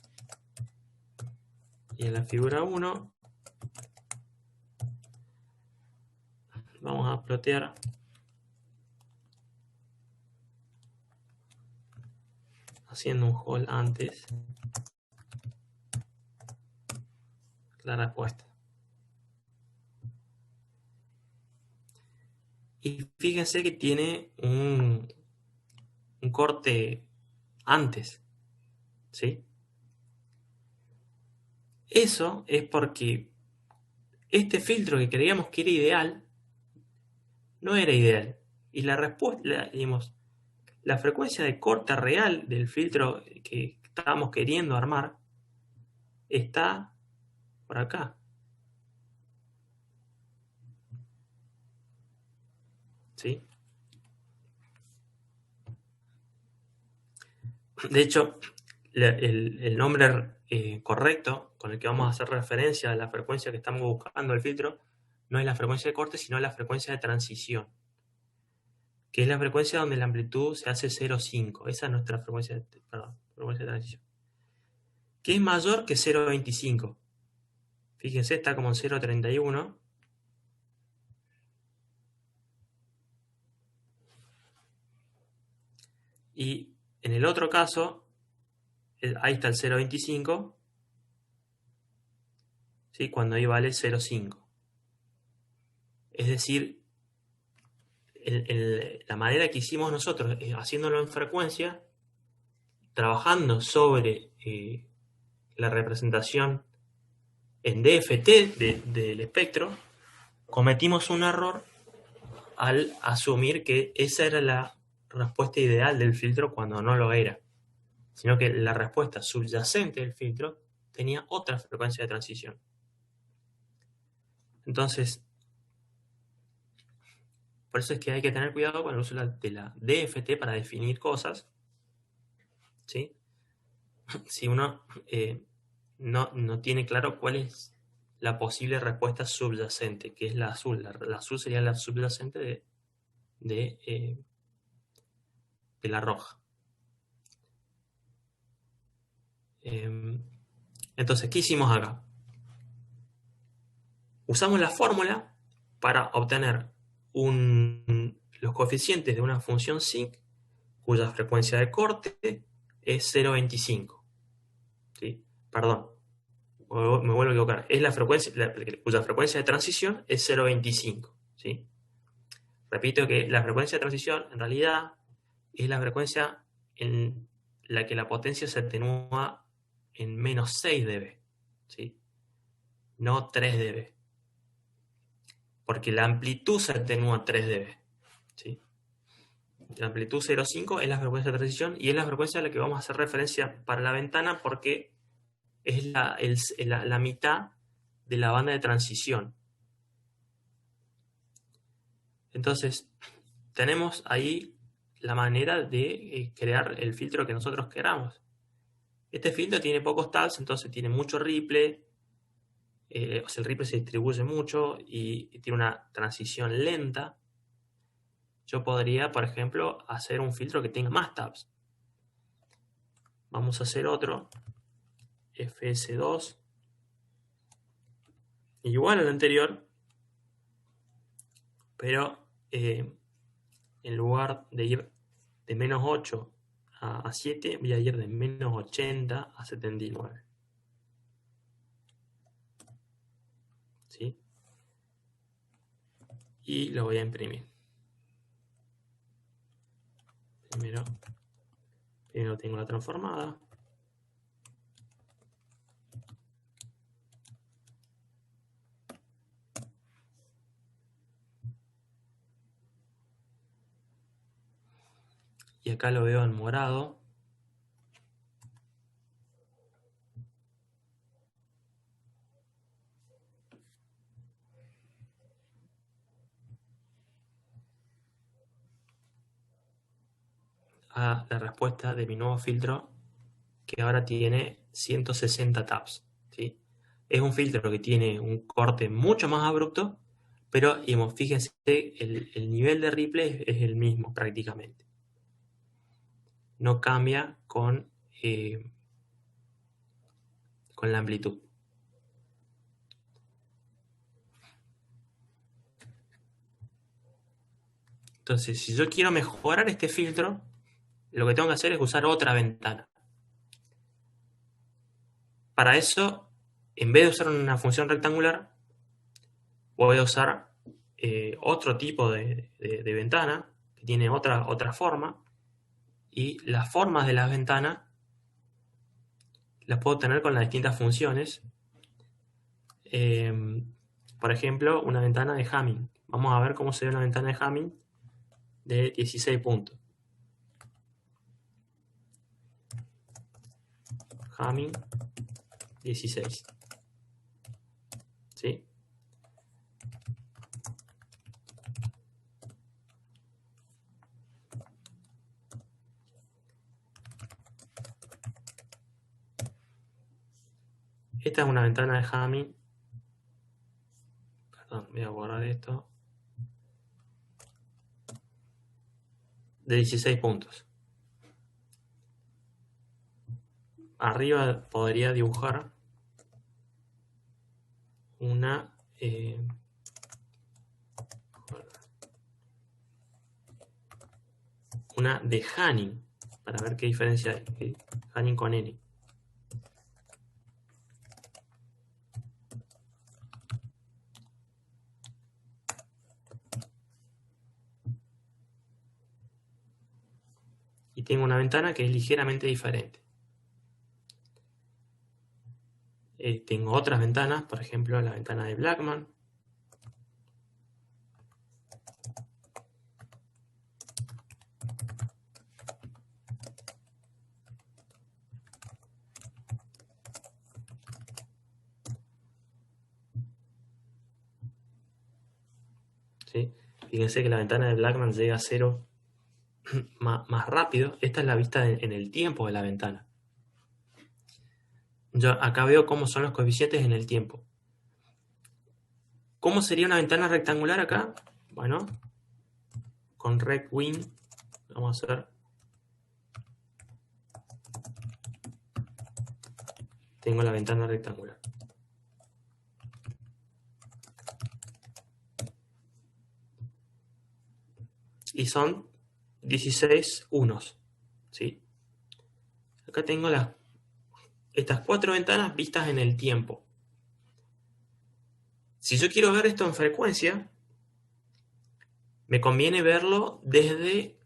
Y en la figura 1 vamos a plotear haciendo un hold antes la respuesta. Y fíjense que tiene un corte antes, ¿sí? Eso es porque este filtro que creíamos que era ideal no era ideal. Y la respuesta, digamos, la frecuencia de corte real del filtro que estábamos queriendo armar está por acá. ¿Sí? De hecho, el nombre correcto con el que vamos a hacer referencia a la frecuencia que estamos buscando el filtro no es la frecuencia de corte, sino la frecuencia de transición, que es la frecuencia donde la amplitud se hace 0,5. Esa es nuestra frecuencia frecuencia de transición, que es mayor que 0,25. Fíjense, está como en 0,31. Y en el otro caso, ahí está el 0,25, ¿sí? Cuando ahí vale 0,5. Es decir, la manera que hicimos nosotros, haciéndolo en frecuencia, trabajando sobre la representación en DFT del espectro, cometimos un error al asumir que esa era la respuesta ideal del filtro cuando no lo era, sino que la respuesta subyacente del filtro tenía otra frecuencia de transición. Entonces, por eso es que hay que tener cuidado con el uso de la DFT para definir cosas, ¿sí? Si uno no tiene claro cuál es la posible respuesta subyacente, que es la azul. La azul sería la subyacente de la roja. Entonces, ¿qué hicimos acá? Usamos la fórmula para obtener los coeficientes de una función sinc cuya frecuencia de corte es 0,25. ¿Sí? Perdón, me vuelvo a equivocar. Es la frecuencia, cuya frecuencia de transición es 0,25. ¿Sí? Repito que la frecuencia de transición en realidad es la frecuencia en la que la potencia se atenúa en menos 6 dB. ¿Sí? No 3 dB. Porque la amplitud se atenúa a 3 dB. ¿Sí? La amplitud 0,5 es la frecuencia de transición y es la frecuencia a la que vamos a hacer referencia para la ventana porque es la mitad de la banda de transición. Entonces, tenemos ahí la manera de crear el filtro que nosotros queramos. Este filtro tiene pocos tabs, entonces tiene mucho ripple. O sea, el ripple se distribuye mucho y tiene una transición lenta. Yo podría, por ejemplo, hacer un filtro que tenga más tabs. Vamos a hacer otro, FS2, igual al anterior, pero en lugar de ir de menos 8 a 7, voy a ir de menos 80 a 79. ¿Sí? Y lo voy a imprimir. Primero tengo la transformada. Y acá lo veo en morado. A la respuesta de mi nuevo filtro, que ahora tiene 160 tabs. ¿Sí? Es un filtro que tiene un corte mucho más abrupto, pero fíjense, el nivel de ripple es el mismo prácticamente. No cambia con la amplitud. Entonces, si yo quiero mejorar este filtro, lo que tengo que hacer es usar otra ventana. Para eso, en vez de usar una función rectangular, voy a usar otro tipo de ventana que tiene otra forma, y las formas de las ventanas las puedo tener con las distintas funciones. Por ejemplo, una ventana de Hamming. Vamos a ver cómo se ve una ventana de Hamming de 16 puntos. Hamming 16. ¿Sí? Esta es una ventana de Hamming. Perdón, voy a borrar esto. De 16 puntos. Arriba podría dibujar una de Hanning, para ver qué diferencia hay Hanning con N. Y tengo una ventana que es ligeramente diferente. Tengo otras ventanas, por ejemplo la ventana de Blackman. ¿Sí? Fíjense que la ventana de Blackman llega a 0 más rápido. Esta es la vista en el tiempo de la ventana. Yo acá veo cómo son los coeficientes en el tiempo. ¿Cómo sería una ventana rectangular acá? Bueno, con RecWin vamos a hacer. Tengo la ventana rectangular. Y son 16 unos. ¿Sí? Acá tengo estas 4 ventanas vistas en el tiempo. Si yo quiero ver esto en frecuencia, me conviene verlo desde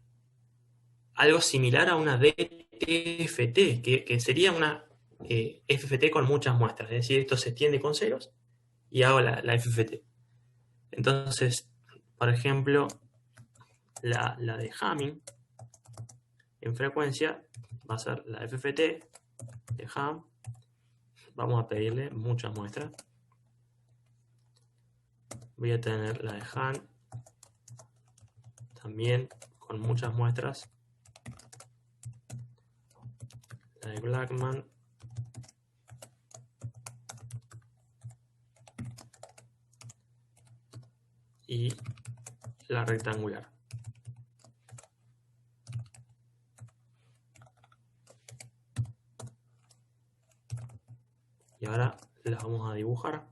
algo similar a una DFT, que sería una FFT con muchas muestras. Es decir, esto se extiende con ceros y hago la FFT. Entonces, por ejemplo, la de Hamming en frecuencia va a ser la FFT de Ham. Vamos a pedirle muchas muestras. Voy a tener la de Han también con muchas muestras. La de Blackman. Y la rectangular. Y ahora las vamos a dibujar.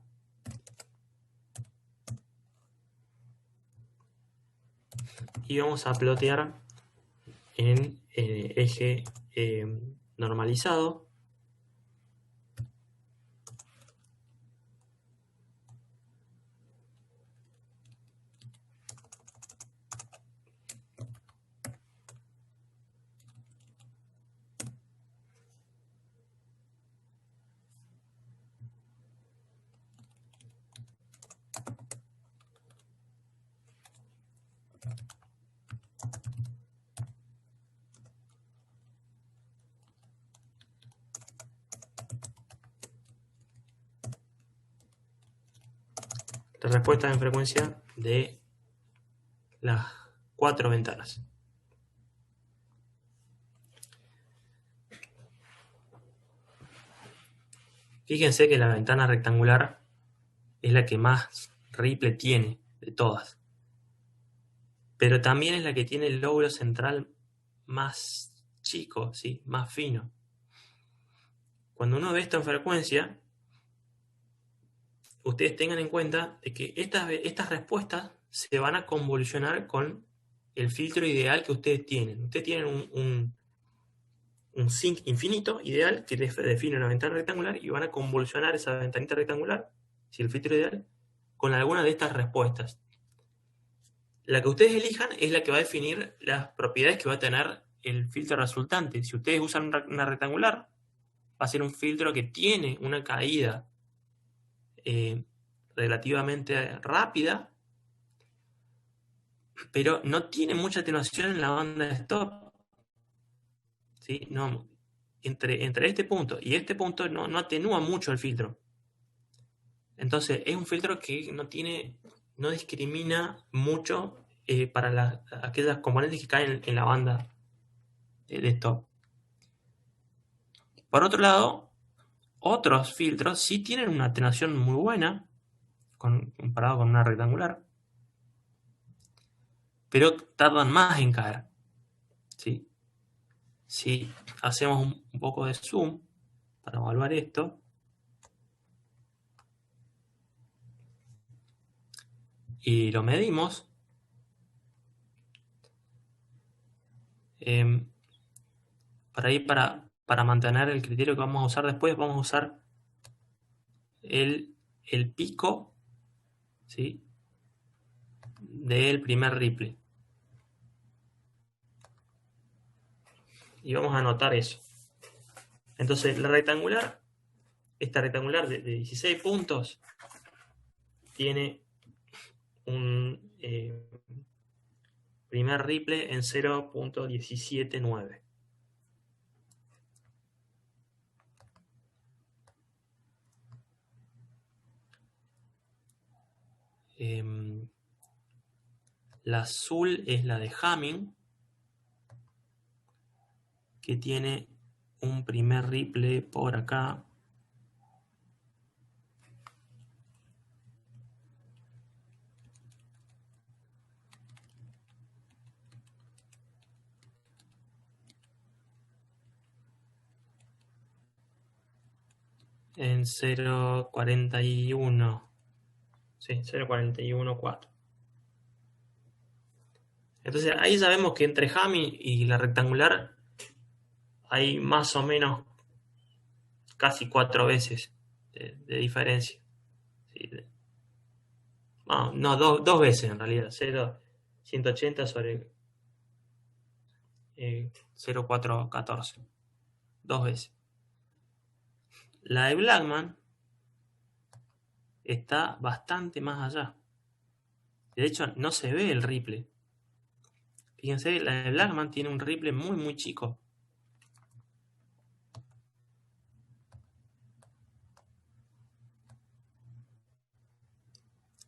Y vamos a plotear en eje normalizado. La respuesta en frecuencia de las 4 ventanas. Fíjense que la ventana rectangular es la que más ripple tiene de todas. Pero también es la que tiene el lóbulo central más chico, ¿sí? Más fino. Cuando uno ve esto en frecuencia, ustedes tengan en cuenta de que estas respuestas se van a convolucionar con el filtro ideal que ustedes tienen. Ustedes tienen un sinc infinito ideal que define una ventana rectangular y van a convolucionar esa ventanita rectangular, si el filtro ideal, con alguna de estas respuestas. La que ustedes elijan es la que va a definir las propiedades que va a tener el filtro resultante. Si ustedes usan una rectangular, va a ser un filtro que tiene una caída relativamente rápida, pero no tiene mucha atenuación en la banda de stop. ¿Sí? No, entre este punto y este punto no atenúa mucho el filtro. Entonces, es un filtro que no discrimina mucho para aquellas componentes que caen en la banda de stop. Por otro lado, otros filtros sí tienen una atenuación muy buena comparado con una rectangular, pero tardan más en caer, ¿sí? Si hacemos un poco de zoom para evaluar esto, y lo medimos, para mantener el criterio que vamos a usar después, vamos a usar el pico, ¿sí?, del primer ripple. Y vamos a anotar eso. Entonces, esta rectangular de 16 puntos, tiene un primer ripple en 0.179. La azul es la de Hamming, que tiene un primer ripple por acá. En 0.41. Sí, 0.41.4. Entonces ahí sabemos que entre Hamming y la rectangular hay más o menos casi 4 veces de diferencia. Sí, no, dos veces en realidad. 180 sobre 0.414. 2 veces. La de Blackman está bastante más allá. De hecho, no se ve el ripple. Fíjense, la de Blackman tiene un ripple muy, muy chico.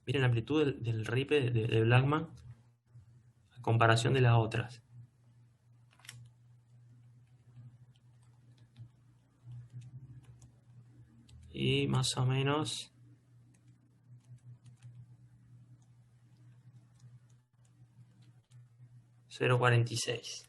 Miren la amplitud del ripple de Blackman a comparación de las otras. Y más o menos 0.46.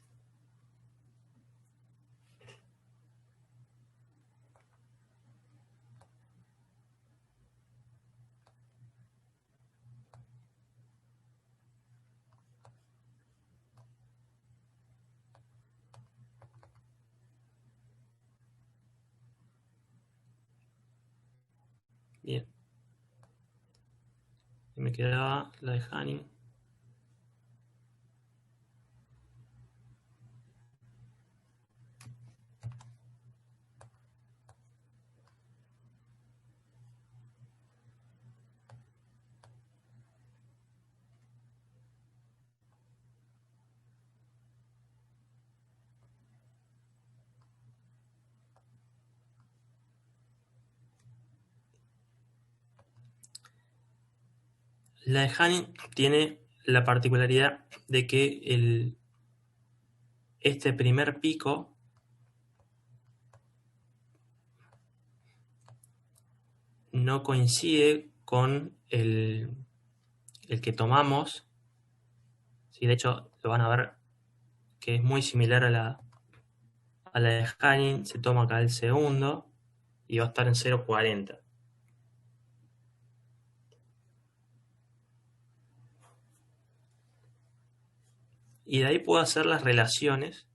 Bien. Y me quedaba la de Hamming. La de Hamming tiene la particularidad de que este primer pico no coincide con el que tomamos. Sí, de hecho, lo van a ver que es muy similar a la de Hamming. Se toma acá el segundo y va a estar en 0.40. Y de ahí puedo hacer las relaciones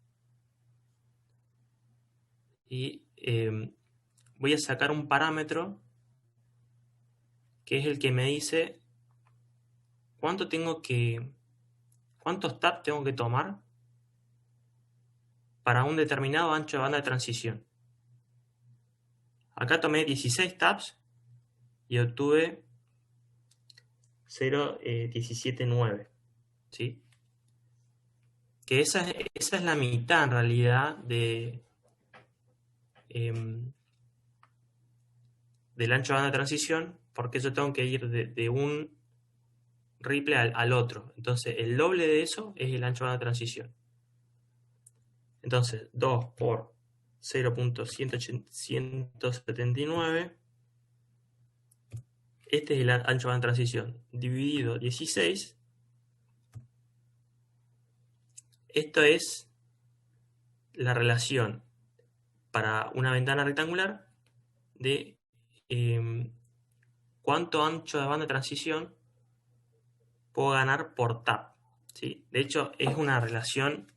y voy a sacar un parámetro que es el que me dice cuántos taps tengo que tomar para un determinado ancho de banda de transición. Acá tomé 16 taps y obtuve 0.179, ¿sí? Que esa es la mitad en realidad del ancho de banda de transición, porque yo tengo que ir de un ripple al otro. Entonces, el doble de eso es el ancho de banda de transición. Entonces, 2 por 0.179, este es el ancho de banda de transición, dividido 16. Esto es la relación para una ventana rectangular de cuánto ancho de banda de transición puedo ganar por tap, ¿sí? De hecho, es una relación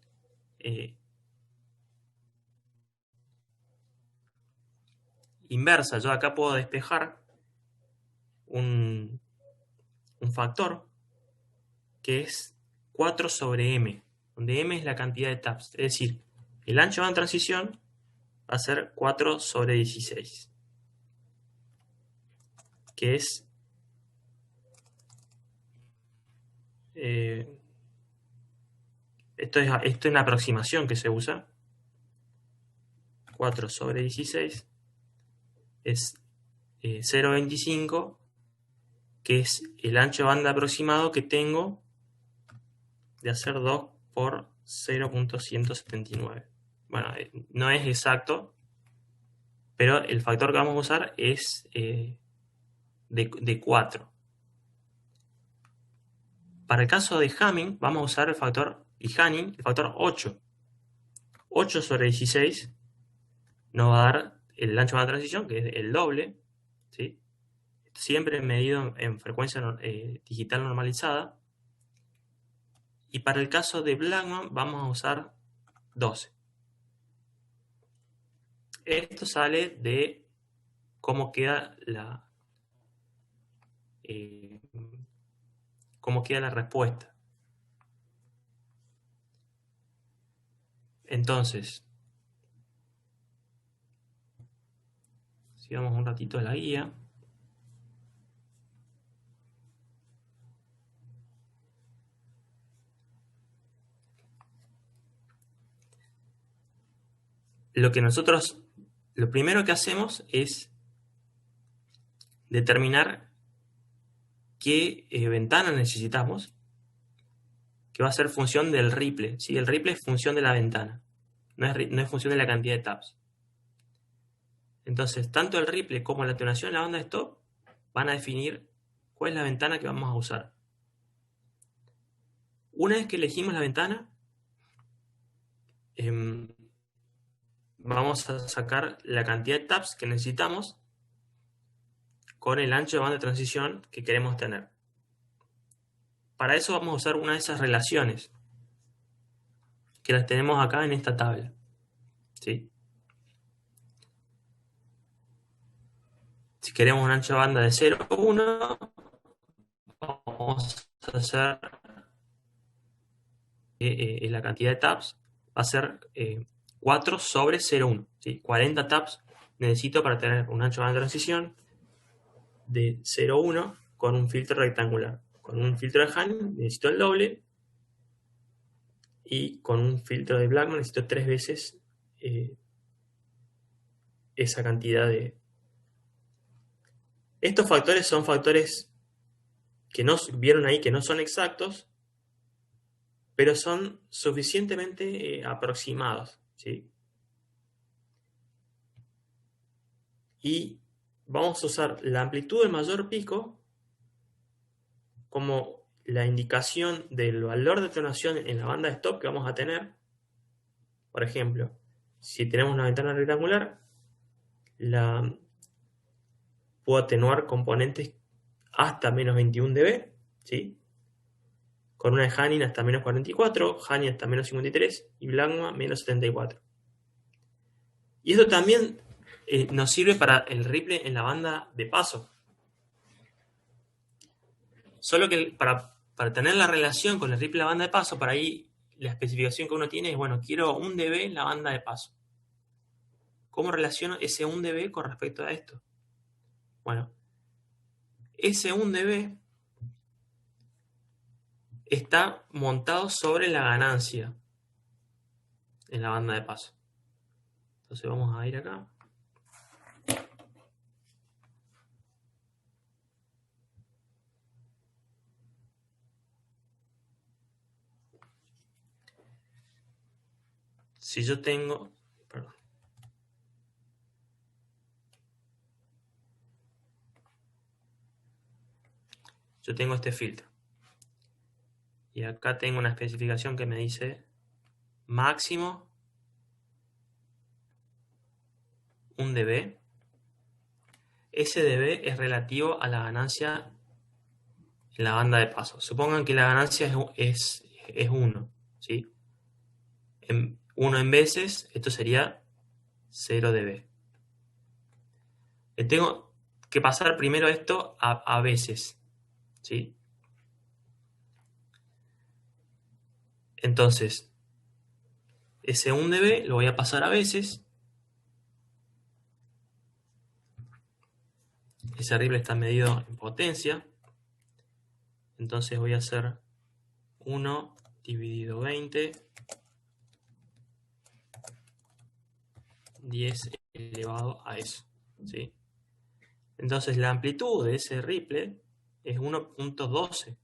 inversa. Yo acá puedo despejar un factor que es 4 sobre m, donde m es la cantidad de taps. Es decir, el ancho de banda de transición va a ser 4 sobre 16, que es esto es una aproximación que se usa. 4 sobre 16 es 0.25, que es el ancho de banda aproximado que tengo de hacer 2 por 0.179. Bueno, no es exacto, pero el factor que vamos a usar es de 4. Para el caso de Hamming, vamos a usar el factor, y Hanning, el factor 8. 8 sobre 16 nos va a dar el ancho de banda de transición, que es el doble, ¿sí? Siempre medido en frecuencia digital normalizada. Y para el caso de Blackman vamos a usar 12. Esto sale de cómo queda la respuesta. Entonces, sigamos un ratito la guía. Lo primero que hacemos es determinar qué ventana necesitamos, que va a ser función del ripple, ¿sí? El ripple es función de la ventana, no es función de la cantidad de taps. Entonces, tanto el ripple como la atenuación en la banda de stop van a definir cuál es la ventana que vamos a usar. Una vez que elegimos la ventana, vamos a sacar la cantidad de taps que necesitamos con el ancho de banda de transición que queremos tener. Para eso vamos a usar una de esas relaciones que las tenemos acá en esta tabla, ¿sí? Si queremos un ancho de banda de 0,1, vamos a hacer la cantidad de taps va a ser 4 sobre 0,1, ¿sí? 40 taps necesito para tener un ancho de banda de transición de 0,1 con un filtro rectangular. Con un filtro de Hanning necesito el doble, y con un filtro de Blackman necesito 3 veces esa cantidad de... Estos factores son factores que no vieron ahí, que no son exactos, pero son suficientemente aproximados, ¿sí? Y vamos a usar la amplitud del mayor pico como la indicación del valor de atenuación en la banda de stop que vamos a tener. Por ejemplo, si tenemos una ventana rectangular, puedo atenuar componentes hasta menos 21 dB, ¿sí? Con una de Hanning hasta menos 44, Hanning hasta menos 53 y Blackman menos 74. Y esto también nos sirve para el ripple en la banda de paso. Solo que para tener la relación con el ripple en la banda de paso, para ahí la especificación que uno tiene es, bueno, quiero 1 dB en la banda de paso. ¿Cómo relaciono ese 1 dB con respecto a esto? Bueno, ese 1 dB está montado sobre la ganancia en la banda de paso. Entonces vamos a ir acá. si yo tengo, perdón, yo tengo este filtro. Y acá tengo una especificación que me dice máximo 1 dB. Ese dB es relativo a la ganancia en la banda de paso. Supongan que la ganancia es 1, ¿sí? 1 en veces, esto sería 0 dB. Le tengo que pasar primero esto a veces, ¿sí? Entonces, ese 1 dB lo voy a pasar a veces. Ese ripple está medido en potencia. Entonces voy a hacer 1 dividido 20, 10 elevado a eso, ¿sí? Entonces la amplitud de ese ripple es 1.12.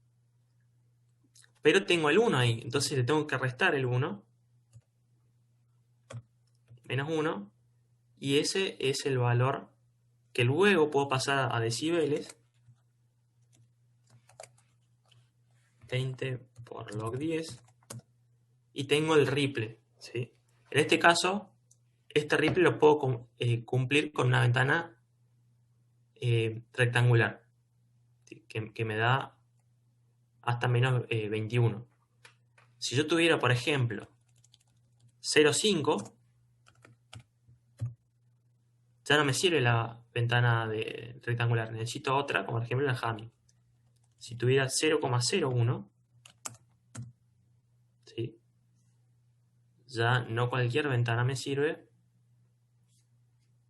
Pero tengo el 1 ahí, entonces le tengo que restar el 1, menos 1, y ese es el valor que luego puedo pasar a decibeles. 20 por log 10, y tengo el ripple, ¿sí? En este caso, este ripple lo puedo cumplir con una ventana rectangular, ¿sí? que me da hasta menos 21. Si yo tuviera, por ejemplo, 0,5, ya no me sirve la ventana rectangular, necesito otra, como por ejemplo la Hamming. Si tuviera 0,01, ¿sí? Ya no cualquier ventana me sirve.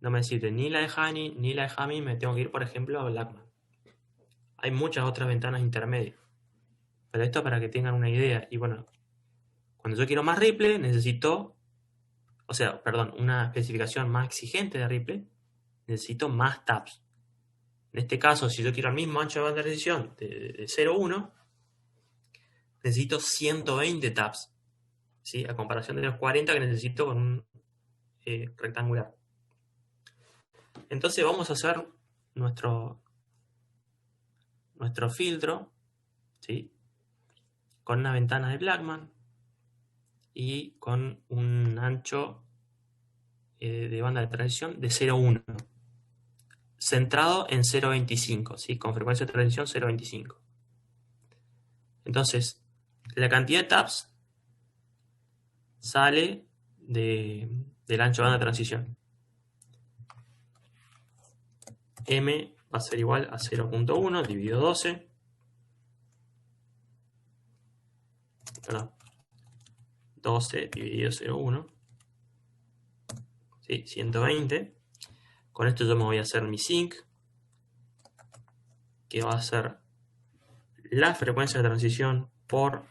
No me sirve ni la de Hamming ni la de Hamming, me tengo que ir, por ejemplo, a Blackman. Hay muchas otras ventanas intermedias. Pero esto para que tengan una idea. Y bueno, cuando yo quiero más ripple, necesito, una especificación más exigente de ripple, necesito más taps. En este caso, si yo quiero el mismo ancho de banda de transición de 0,1, necesito 120 taps, ¿sí? A comparación de los 40 que necesito con un rectangular. Entonces vamos a hacer nuestro filtro, ¿sí? Con una ventana de Blackman y con un ancho de banda de transición de 0,1, centrado en 0,25, ¿sí? Con frecuencia de transición 0,25. Entonces, la cantidad de taps sale del ancho de banda de transición. M va a ser igual a 0.1 dividido 12. Perdón. 12 dividido 0.1. ¿Sí? 120. Con esto yo me voy a hacer mi sinc, que va a ser la frecuencia de transición por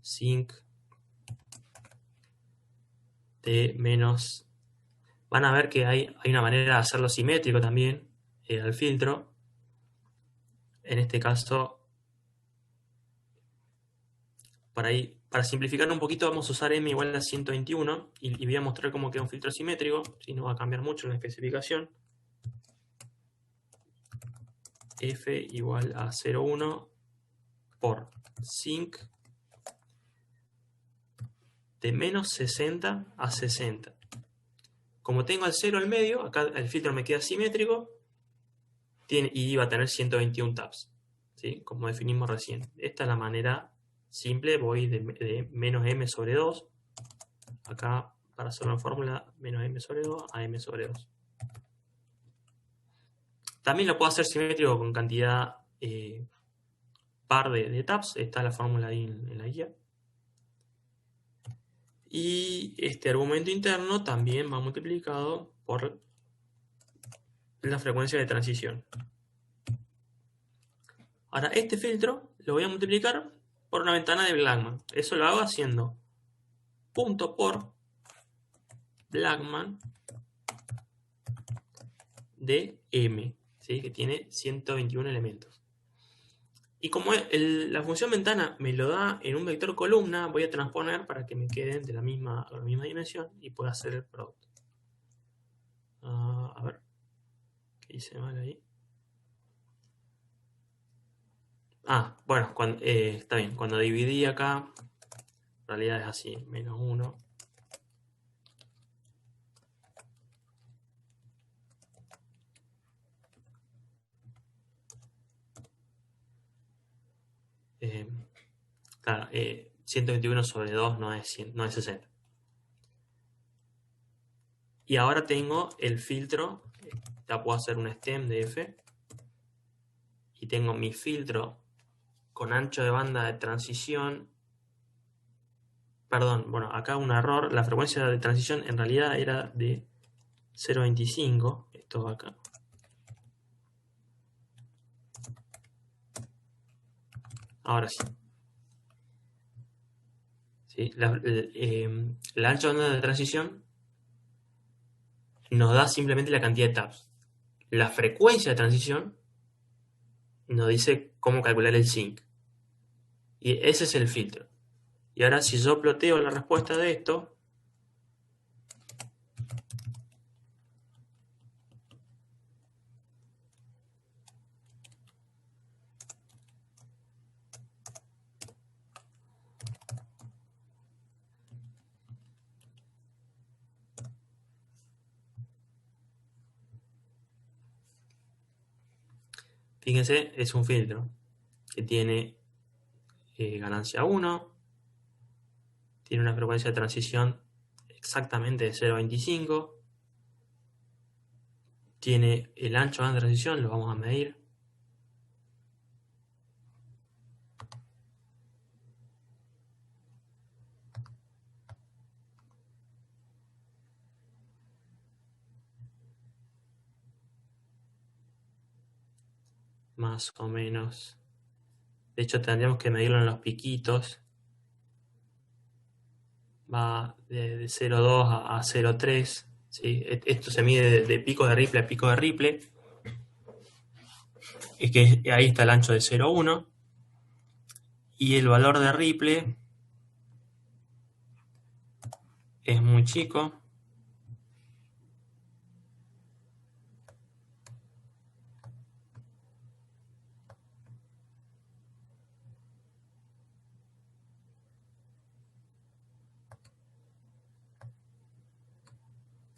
sinc de menos. Van a ver que hay una manera de hacerlo simétrico también al filtro. En este caso, para simplificar un poquito, vamos a usar M igual a 121 y voy a mostrar cómo queda un filtro simétrico. Si no va a cambiar mucho la especificación. F igual a 0,1 por sinc de menos 60 a 60. Como tengo el 0 al medio, acá el filtro me queda simétrico y va a tener 121 taps, ¿sí? Como definimos recién. Esta es la manera simple, voy de menos m sobre 2, acá para hacer una fórmula, menos m sobre 2 a m sobre 2. También lo puedo hacer simétrico con cantidad par de taps, está la fórmula ahí en la guía. Y este argumento interno también va multiplicado por la frecuencia de transición. Ahora, este filtro lo voy a multiplicar por una ventana de Blackman. Eso lo hago haciendo punto por Blackman de M, ¿sí? Que tiene 121 elementos. Y como la función ventana me lo da en un vector columna, voy a transponer para que me queden de la misma dimensión y pueda hacer el producto. A ver, ¿qué hice mal ahí? Bueno, está bien. Cuando dividí acá, en realidad es así, menos 1. Claro, 121 sobre 2 no es 60. Y ahora tengo el filtro, ya puedo hacer un stem de f, y tengo mi filtro con ancho de banda de transición. Perdón, bueno, acá un error, la frecuencia de transición en realidad era de 0.25, esto va acá. Ahora sí. ¿Sí? El ancho de banda de transición nos da simplemente la cantidad de taps. La frecuencia de transición nos dice cómo calcular el sync. Y ese es el filtro. Y ahora si yo ploteo la respuesta de esto, fíjense, es un filtro que tiene ganancia 1, tiene una frecuencia de transición exactamente de 0.25, tiene el ancho de transición, lo vamos a medir. Más o menos. De hecho, tendríamos que medirlo en los piquitos. Va de 0.2 a 0.3. ¿Sí? Esto se mide de pico de Ripple a pico de Ripple. Es que ahí está el ancho de 0.1. Y el valor de Ripple es muy chico.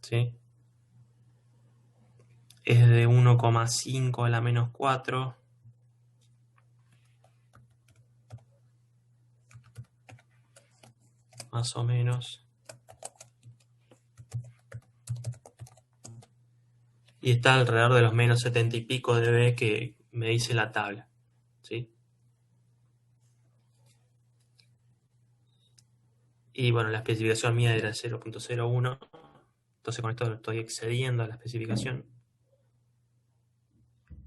¿Sí? Es de 1,5 a la menos 4. Más o menos. Y está alrededor de los menos 70 y pico dB que me dice la tabla. ¿Sí? Y bueno, la especificación mía era 0.01. Entonces con esto estoy excediendo a la especificación.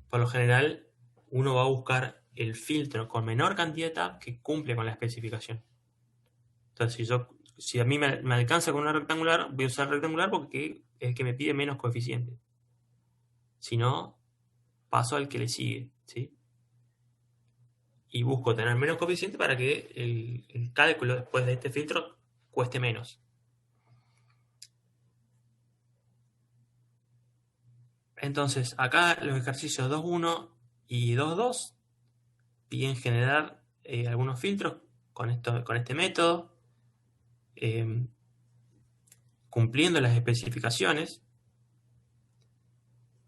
Por lo general, uno va a buscar el filtro con menor cantidad de tabs que cumple con la especificación. Entonces, si a mí me alcanza con una rectangular, voy a usar rectangular porque es el que me pide menos coeficiente. Si no, paso al que le sigue, ¿sí? Y busco tener menos coeficiente para que el cálculo después de este filtro cueste menos. Entonces, acá los ejercicios 2.1 y 2.2 piden generar algunos filtros con este método, cumpliendo las especificaciones.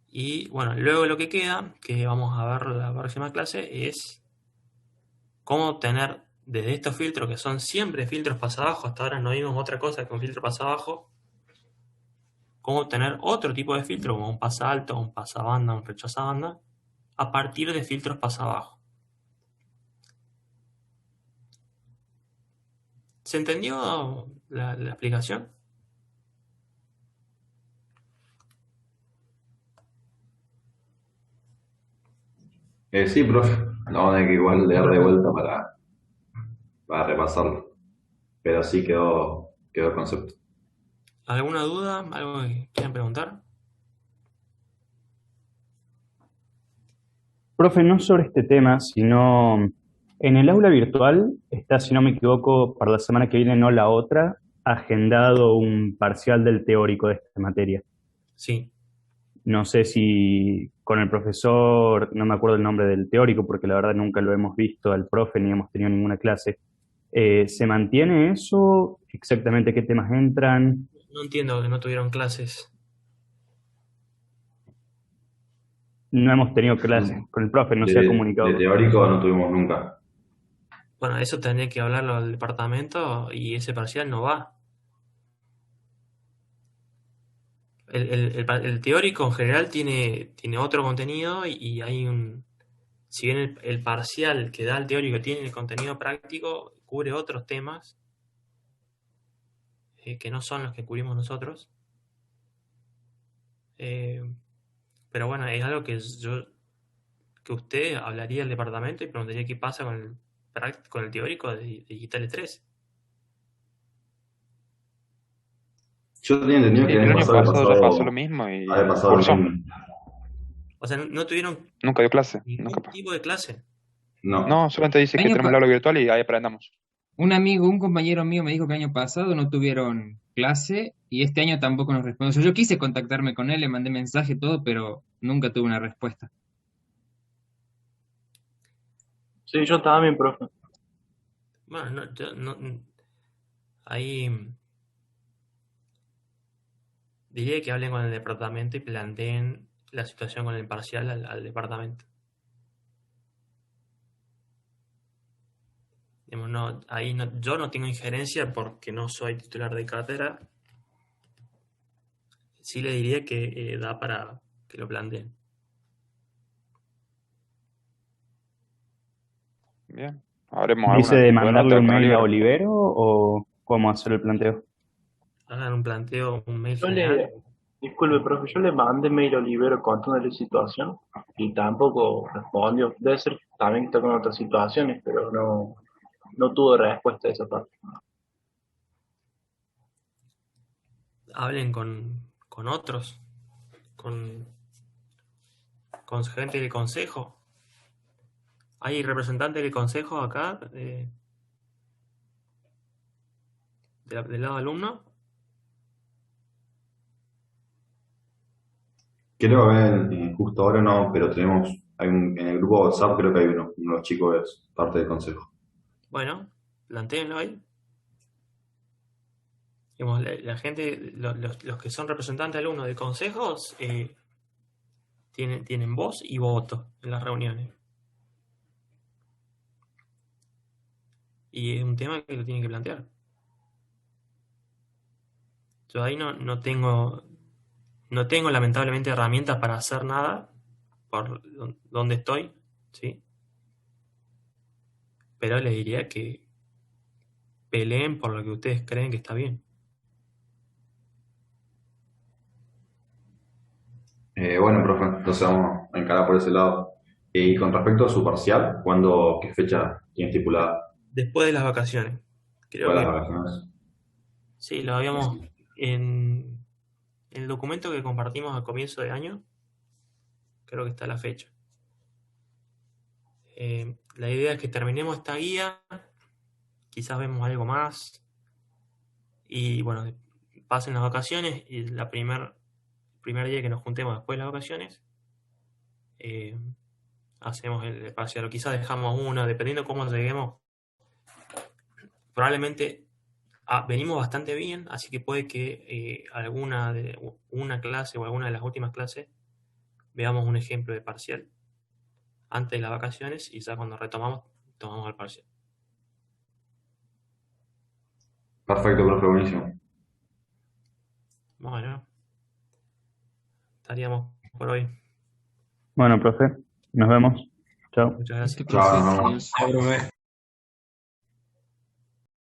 Y bueno, luego lo que queda, que vamos a ver la próxima clase, es cómo obtener desde estos filtros, que son siempre filtros pasa abajo, hasta ahora no vimos otra cosa que un filtro pasa abajo, cómo obtener otro tipo de filtro, como un pasa alto, un pasa banda, un rechaza banda, a partir de filtros pasa abajo. ¿Se entendió la explicación? Sí, profe. Lo vamos a tener que igual leer de vuelta para repasarlo. Pero sí quedó el concepto. ¿Alguna duda? ¿Algo que quieran preguntar? Profe, no sobre este tema, sino en el aula virtual está, si no me equivoco, para la semana que viene, no la otra, agendado un parcial del teórico de esta materia. Sí. No sé si con el profesor, no me acuerdo el nombre del teórico, porque la verdad nunca lo hemos visto al profe ni hemos tenido ninguna clase. ¿Se mantiene eso? ¿Exactamente qué temas entran? No entiendo que no tuvieron clases. No hemos tenido clases con el profe, no se ha De comunicado. teórico no tuvimos nunca. Bueno, eso tendría que hablarlo al departamento y ese parcial no va. El teórico en general tiene otro contenido y hay un... Si bien el parcial que da el teórico tiene el contenido práctico, cubre otros temas que no son los que cubrimos nosotros. Pero bueno, es algo que usted hablaría al departamento y preguntaría qué pasa con el teórico de Digitales 3. Yo tenía entendido Sí, que el el año año pasado pasado ya pasó lo mismo y había pasado lo cursó. mismo. O sea, no tuvieron Nunca dio clase, ningún nunca pasó. tipo de clase. No. No, solamente dice que Año tenemos pa- el aula virtual y ahí aprendamos. un compañero mío me dijo que año pasado no tuvieron clase y este año tampoco nos respondió. O sea, yo quise contactarme con él, le mandé mensaje y todo, pero nunca tuve una respuesta. Sí, yo también, profe. Bueno, ahí diría que hablen con el departamento y planteen la situación con el parcial al departamento. Digamos, yo no tengo injerencia porque no soy titular de cátedra. Sí le diría que da para que lo planteen. Bien. Haremos ¿Dice alguna de tipo de mandarle nota un con el mail a libro. Olivero o cómo hacer el planteo? Hagan un planteo, un mail Yo general. disculpe, profe, yo le mandé mail a Olivero contándole la situación y tampoco respondió. Debe ser también que está con otras situaciones, pero no tuvo respuesta de esa parte. Hablen con otros, con gente del consejo. ¿Hay representantes del consejo acá del lado alumno? Creo que justo ahora no, pero en el grupo de WhatsApp creo que hay uno de los chicos que es parte del consejo. Bueno, plantéenlo ahí. Digamos, la gente, los que son representantes alumnos de consejos, tienen voz y voto en las reuniones. Y es un tema que lo tienen que plantear. Yo ahí no tengo lamentablemente herramientas para hacer nada por donde estoy, ¿sí? Pero les diría que peleen por lo que ustedes creen que está bien. Bueno, profe, entonces vamos a encarar por ese lado. Y con respecto a su parcial, qué fecha tiene estipulada? Después de las vacaciones. Creo ¿Cuál las que vacaciones? sí, lo habíamos en el documento que compartimos al comienzo de año. Creo que está la fecha. La idea es que terminemos esta guía, quizás vemos algo más y bueno, pasen las vacaciones y primer día que nos juntemos después de las vacaciones, hacemos el parcial o quizás dejamos una, dependiendo de cómo lleguemos. Probablemente venimos bastante bien, así que puede que una clase o alguna de las últimas clases veamos un ejemplo de parcial antes de las vacaciones y ya cuando retomamos, tomamos el parcial. Perfecto, profe, buenísimo. Bueno, estaríamos por hoy. Bueno, profe, nos vemos. Chao. Muchas gracias. Este profe, Chao. adiós.